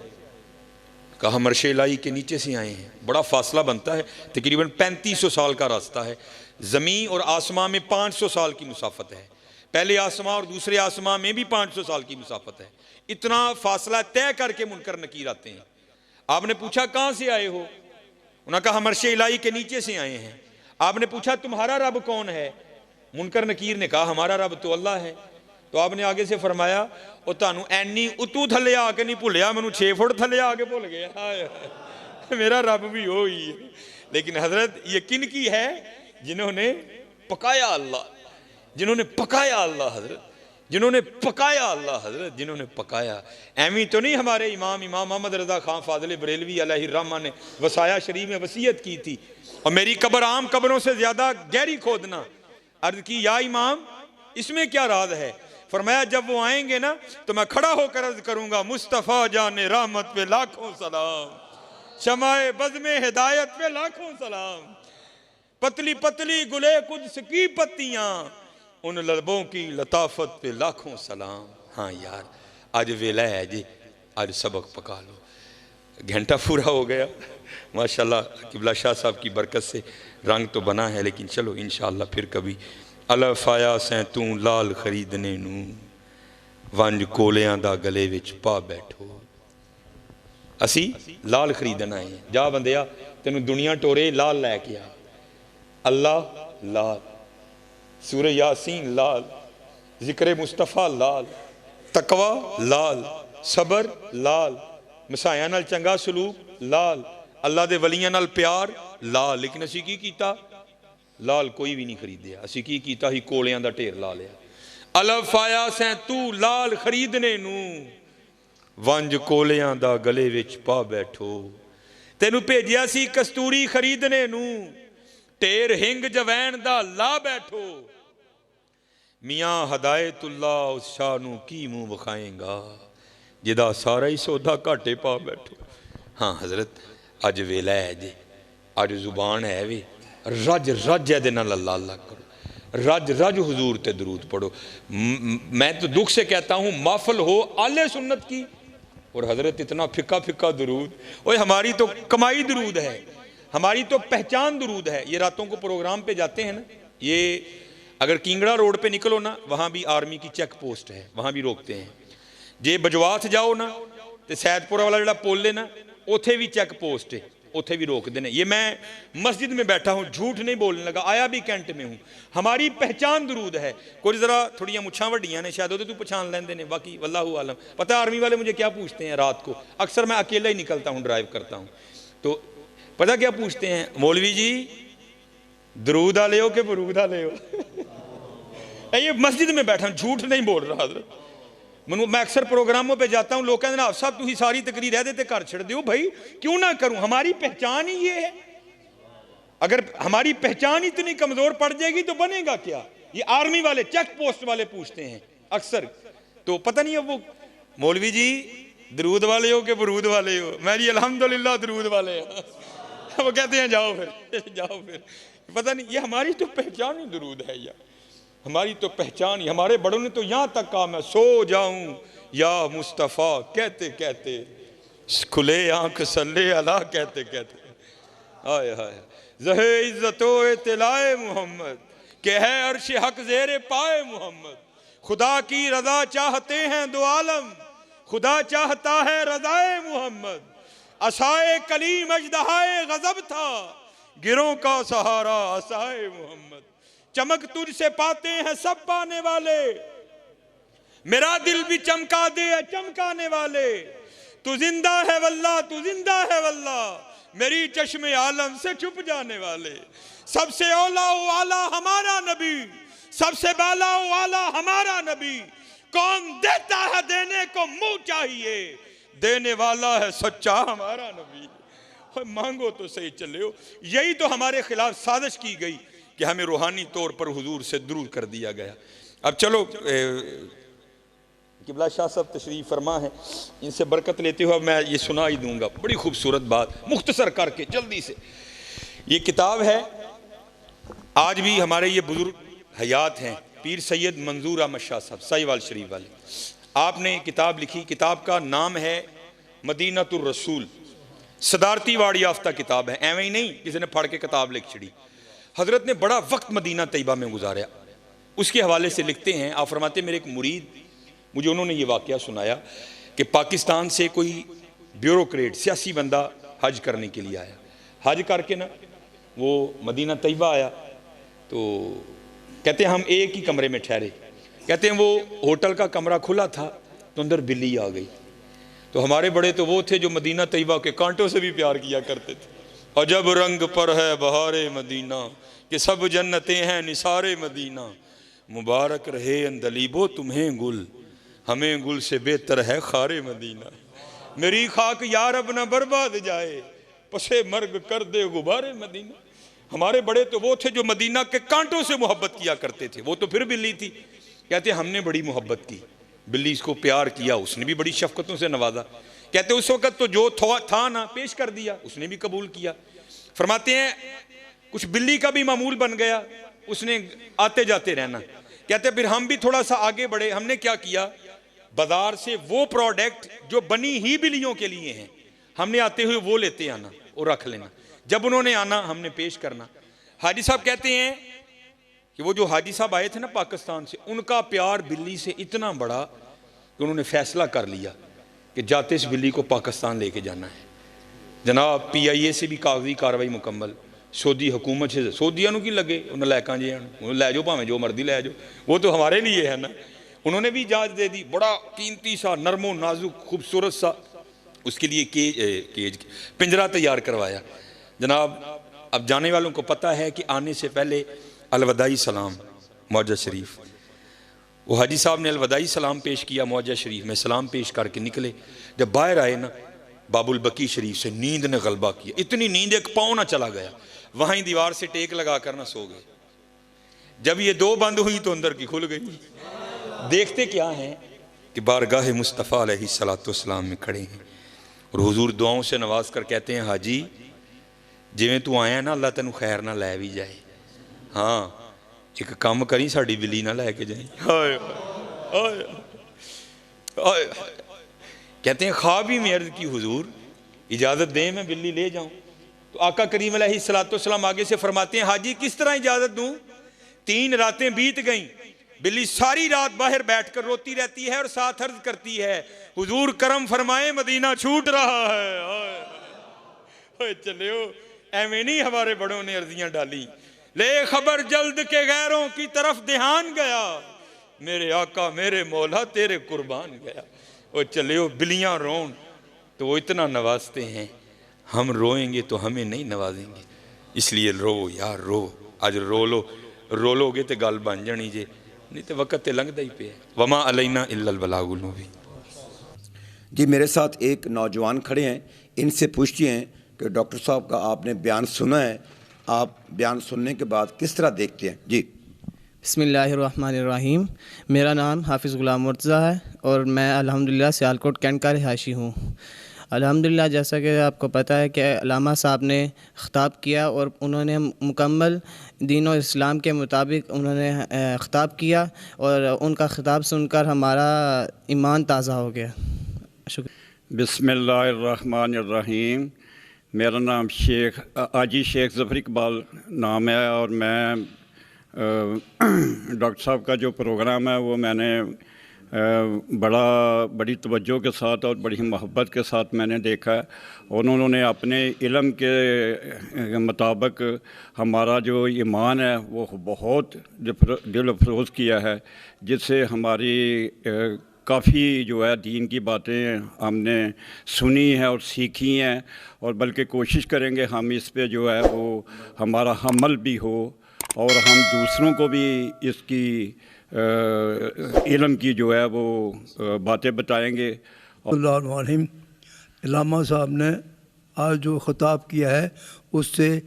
S1: कहा मर्शे इलाही के नीचे से आए हैं। बड़ा फासला बनता है, तकरीबन 3500 साल का रास्ता है। ज़मीन और आसमां में 500 साल की मुसाफत है, पहले आसमां और दूसरे आसमां में भी 500 साल की मुसाफत है। इतना फासला तय करके मुनकर नकीर आते हैं। आपने पूछा कहाँ से आए हो? उन्होंने कहा मर्शे इलाही के नीचे से आए हैं। आपने पूछा तुम्हारा रब कौन है? मुनकर नकीर ने कहा हमारा रब तो अल्लाह है। तो आपने आगे से फरमाया और तानू एनी उतू थले आके नहीं भुलिया, मैनू 6 फुट थले आके भुल गया। मेरा रब भी हो ही है। लेकिन हजरत ये किन की है? जिन्होंने पकाया अल्लाह, जिन्होंने पकाया अल्लाह हजरत, जिन्होंने पकाया अल्लाह हजरत, जिन्होंने पकाया। एमी तो नहीं हमारे इमाम मोहम्मद रजा खान फाजिल बरेलवी अलैहिर्रहमा ने वसाया शरीफ में वसीयत की थी, और मेरी कब्र आम कब्रों से ज्यादा गहरी खोदना। अर्ज की या इमाम इसमें क्या राज है? फरमाया जब वो आएंगे ना तो मैं खड़ा होकर अर्ज करूंगा मुस्तफ़ा जाने रहमत पे लाखों सलाम, शमाए बज़ में हिदायत पे लाखों सलाम, पतली पतली गुले कुद्स की पत्तियां, उन लबों की लताफत पे लाखों सलाम। हाँ यार, आज वेला है जी, आज सबक पका लो। घंटा पूरा हो गया माशाल्लाह, किबला शाह साहब की बरकत से रंग तो बना है, लेकिन चलो इंशाअल्लाह फिर कभी। अलफ आया सैं तू लाल खरीदने नू, वंज कोलियां दा गले विच पा बैठो। असी लाल खरीदना है। जा बंदिया तेनू दुनिया टोरे लाल लैके आ। अल्लाह लाल, सूरह यासीन लाल, जिक्र मुस्तफ़ा लाल, तकवा लाल, सबर लाल, मसाया नाल चंगा सलूक लाल, अल्लाह दे वलियां नाल प्यार लाल। लेकिन असी की कीता? लाल कोई भी नहीं खरीदिया। असी की कीता ही कोलियां दा ढेर ला लिया। अलफ आया सैं तू लाल खरीदने नू, वंज कोलियां दा गले विच पा बैठो। तेनू भेजिया सी कस्तूरी खरीदने नू, ढेर हिंग जवैन दा ला बैठो। मियाँ हदायतुल्लाह उस शाह नू की मुंह विखाएगा, जिदा सारा ही सौदा घाटे पा बैठो। हाँ हजरत अज वेला है जी, अज जुबान है वी, रज रज ए नाल अल्लाह अल्लाह करो, रज रज हुजूर ते दरूद पढ़ो। मैं तो दुख से कहता हूँ महफिल हो आले सुन्नत की, और हजरत इतना फिक्का फिक्का दरूद। ओए हमारी तो कमाई दरूद है, हमारी तो पहचान दरूद है। ये रातों को प्रोग्राम पे जाते हैं ना, ये अगर किंगड़ा रोड पे निकलो ना, वहाँ भी आर्मी की चेक पोस्ट है, वहाँ भी रोकते हैं। जे बजवात जाओ ना तो सैदपुरा वाला जो पुल है ना, उथे भी चेक पोस्ट है, उथे भी रोकते हैं। ये मैं मस्जिद में बैठा हूँ, झूठ नहीं बोलने लगा, आया भी कैंट में हूँ। हमारी पहचान दरूद है। कोई ज़रा थोड़ियाँ मुछां वड्डियां ने, शायद वो तू पहचान लेंदे ने, बाकी वल्लाहु आलम। पता आर्मी वाले मुझे क्या पूछते हैं रात को? अक्सर मैं अकेला ही निकलता हूँ, ड्राइव करता हूँ, तो पता क्या पूछते हैं? मौलवी जी दरूद आ ले हो कि बरूद आ ले हो? ये मस्जिद में बैठा, झूठ नहीं बोल रहा हज़रत। मैं अक्सर प्रोग्रामों पे जाता हूँ, लोग कहते हैं साहब तुम सारी तकरीर देते घर छड़ दो। भाई क्यों ना करूँ, हमारी पहचान ही ये है। अगर हमारी पहचान इतनी कमजोर पड़ जाएगी तो बनेगा क्या? ये आर्मी वाले चेक पोस्ट वाले पूछते हैं अक्सर, तो पता नहीं अब वो मौलवी जी दरूद वाले हो कि बरूद वाले हो? मैं जी अल्हम्दुलिल्लाह दरूद वाले हैं। वो कहते हैं जाओ फिर, जाओ फिर। पता नहीं, ये हमारी तो पहचान ही दरूद है यार, हमारी तो पहचान ही। हमारे बड़ों ने तो यहाँ तक कहा मैं सो जाऊं या मुस्तफ़ा कहते कहते, खुले आंख सल्ले अला कहते कहते। हाय हाय ज़हे इज़्ज़तो तिलाए मोहम्मद के है अर्श हक ज़ेरे पाए मोहम्मद। खुदा की रज़ा चाहते हैं दो आलम, खुदा चाहता है रज़ाए मोहम्मद। असाए कलीम अजदहाए गज़ब था, गिरों का सहारा असाए मोहम्मद। चमक तुझसे पाते हैं सब पाने वाले, मेरा दिल भी चमका दे चमकाने वाले। तू जिंदा है वल्लाह, तू जिंदा है वल्लाह, मेरी चश्मे आलम से छुप जाने वाले। सबसे औला वाला हमारा नबी, सबसे बाला वाला हमारा नबी। कौन देता है देने को मुंह चाहिए, देने वाला है सच्चा हमारा नबी। मांगो तो सही चले हो। यही तो हमारे खिलाफ साजिश की गई कि हमें रूहानी तौर पर हुजूर से दूर कर दिया गया। अब चलो किबला शाह साहब तशरीफ़ फरमा है, इनसे बरकत लेते हुए मैं ये सुना ही दूंगा। बड़ी खूबसूरत बात मुख्तसर करके जल्दी से। ये किताब है, आज भी हमारे ये बुजुर्ग हयात हैं, पीर सैयद मंजूर अहमद शाह साहब साहिवाल शरीफ वाले। आपने किताब लिखी, किताब का नाम है मदीनतुर रसूल। सदारती वाड़ याफ्ता किताब है, एवं ही नहीं किसी ने पढ़ के किताब लिख छड़ी। हजरत ने बड़ा वक्त मदीना तैयबा में गुजारा। उसके हवाले से लिखते हैं, आप फरमाते मेरे एक मुरीद, मुझे उन्होंने ये वाक़या सुनाया कि पाकिस्तान से कोई ब्यूरोक्रेट सियासी बंदा हज करने के लिए आया। हज करके ना वो मदीना तैयबा आया, तो कहते हैं हम एक ही कमरे में ठहरे। कहते हैं वो होटल का कमरा खुला था तो अंदर बिल्ली आ गई। तो हमारे बड़े तो वो थे जो मदीना तैयबा के कांटों से भी प्यार किया करते थे। अजब रंग पर है बहारे मदीना कि सब जन्नतें हैं निसारे मदीना, मुबारक रहे अंदलीबो तुम्हें गुल, हमें गुल से बेहतर है खारे मदीना। मेरी खाक यार अब न बर्बाद जाए, पसे मर्ग कर दे गुबारे मदीना। हमारे बड़े तो वो थे जो मदीना के कांटों से मोहब्बत किया करते थे। वो तो फिर बिल्ली थी। कहते हमने बड़ी मोहब्बत की, बिल्ली इसको प्यार किया, उसने भी बड़ी शफकतों से नवाजा। कहते उस वक़्त तो जो था ना पेश कर दिया, उसने भी कबूल किया। फरमाते हैं कुछ बिल्ली का भी मामूल बन गया, उसने आते जाते रहना। कहते फिर हम भी थोड़ा सा आगे बढ़े। हमने क्या किया, बाजार से वो प्रोडक्ट जो बनी ही बिल्लियों के लिए हैं, हमने आते हुए वो लेते आना और रख लेना। जब उन्होंने आना हमने पेश करना। हाजी साहब कहते हैं कि वो जो हाजी साहब आए थे ना पाकिस्तान से, उनका प्यार बिल्ली से इतना बड़ा कि उन्होंने फैसला कर लिया कि जाते इस बिल्ली को पाकिस्तान लेके जाना है। जनाब PIA से भी कागजी कार्रवाई मुकम्मल, सऊदी हुकूमत से, सऊदिया की लगे उन्हें लैका जे लै जाओ, भावें जो मर्जी लै जाओ, वो तो हमारे लिए है ना। उन्होंने भी इजाज़त दे दी। बड़ा कीमती सा नरमो नाजुक खूबसूरत सा उसके लिए केज पिंजरा तैयार करवाया। जनाब अब जाने वालों को पता है कि आने से पहले अलवदाई सलाम मौजा शरीफ, वो हाजी साहब ने अलवदाई सलाम पेश किया मौजा शरीफ में, सलाम पेश करके निकले। जब बाहर आए ना, बाबुल बकी शरीफ से नींद ने गलबा किया। इतनी नींद एक पाँव ना चला गया, वहीं दीवार से टेक लगा कर ना सो गए। जब ये दो बंद हुई तो अंदर की खुल गई। देखते क्या है कि बारगाह मुस्तफ़ा अलैहिस्सलाम में खड़े हैं और हुजूर दुआओं से नवाज कर कहते हैं, हाजी जिवें तू आया ना, अल्लाह तेन खैर ना लै भी जाए। हाँ एक काम करी, साड़ी बिल्ली ना लैके जाए। कहते हैं ख्वाब ही में अर्ज की, हुजूर इजाज़त दें मैं बिल्ली ले जाऊं। तो आका करीम अलैहिस्सलाम आगे से फरमाते हैं, हाजी किस तरह इजाज़त दूं? 3 रातें बीत गईं, बिल्ली सारी रात बाहर बैठकर रोती रहती है और साथ अर्ज करती है, हुजूर करम फरमाए मदीना छूट रहा है। चलो एवं नहीं हमारे बड़ों ने अर्जियां डाली, ले खबर जल्द के गैरों की तरफ ध्यान गया, मेरे आका मेरे मौला तेरे कुर्बान गया। वो चले वो बिल्लियाँ रोन तो वो इतना नवाजते हैं, हम रोएंगे तो हमें नहीं नवाजेंगे। इसलिए रो यार रो, आज रो लोगे तो गल बन जानी जे, नहीं तो वक़्त तो लंघदा ही पे। वमा अलैना इल्लल बलागुल मुबीन।
S2: जी मेरे साथ एक नौजवान खड़े हैं, इनसे पूछते हैं कि डॉक्टर साहब का आपने बयान सुना है, आप बयान सुनने के बाद किस तरह देखते हैं? जी
S3: बिस्मिल्लाहिर्रहमानिर्रहीम। मेरा नाम हाफिज़ गुलाम मुर्तज़ा है और मैं अल्हम्दुलिल्लाह सियालकोट कैंट का रिहायशी हूँ। अल्हम्दुलिल्लाह जैसा कि आपको पता है कि अल्लामा साहब ने ख़िताब किया और उन्होंने मुकम्मल दीन और इस्लाम के मुताबिक उन्होंने ख़िताब किया और उनका ख़िताब सुनकर हमारा ईमान ताज़ा हो गया। शुक्रिया।
S4: बिस्मिल्लाहिर्रहमानिर्रहीम। मेरा नाम आजी शेख ज़फ़र इकबाल नाम है और मैं डॉक्टर साहब का जो प्रोग्राम है वो मैंने बड़ी तवज्जो के साथ और बड़ी मोहब्बत के साथ मैंने देखा है। और उन्होंने अपने इल्म के मुताबिक हमारा जो ईमान है वो बहुत दिल अफरोज़ किया है, जिससे हमारी काफ़ी जो है दीन की बातें हमने सुनी है और सीखी हैं, और बल्कि कोशिश करेंगे हम इस पे जो है वो हमारा अमल भी हो और हम दूसरों को भी इसकी इल्म की जो है वो बातें बताएंगे।
S5: अल्लामा साहब ने आज जो ख़िताब किया है उससे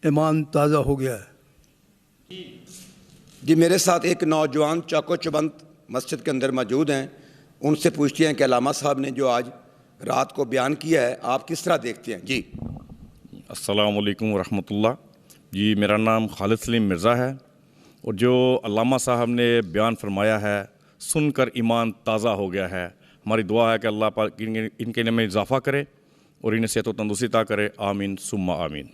S5: ईमान ताज़ा हो गया है।
S2: जी मेरे साथ एक नौजवान चाको चबंद मस्जिद के अंदर मौजूद हैं, उनसे पूछते हैं कि अल्लामा साहब ने जो आज रात को बयान किया है आप किस तरह देखते हैं। जी
S6: अस्सलाम वालेकुम रहमतुल्लाह। जी मेरा नाम खालिद सलीम मिर्ज़ा है और जो अल्लामा साहब ने बयान फरमाया है सुनकर ईमान ताज़ा हो गया है। हमारी दुआ है कि अल्लाह पाक इनके में इजाफ़ा करे और इन्हें सेहत व तंदुरुस्ती अता करे। आमीन सुम्मा आमीन।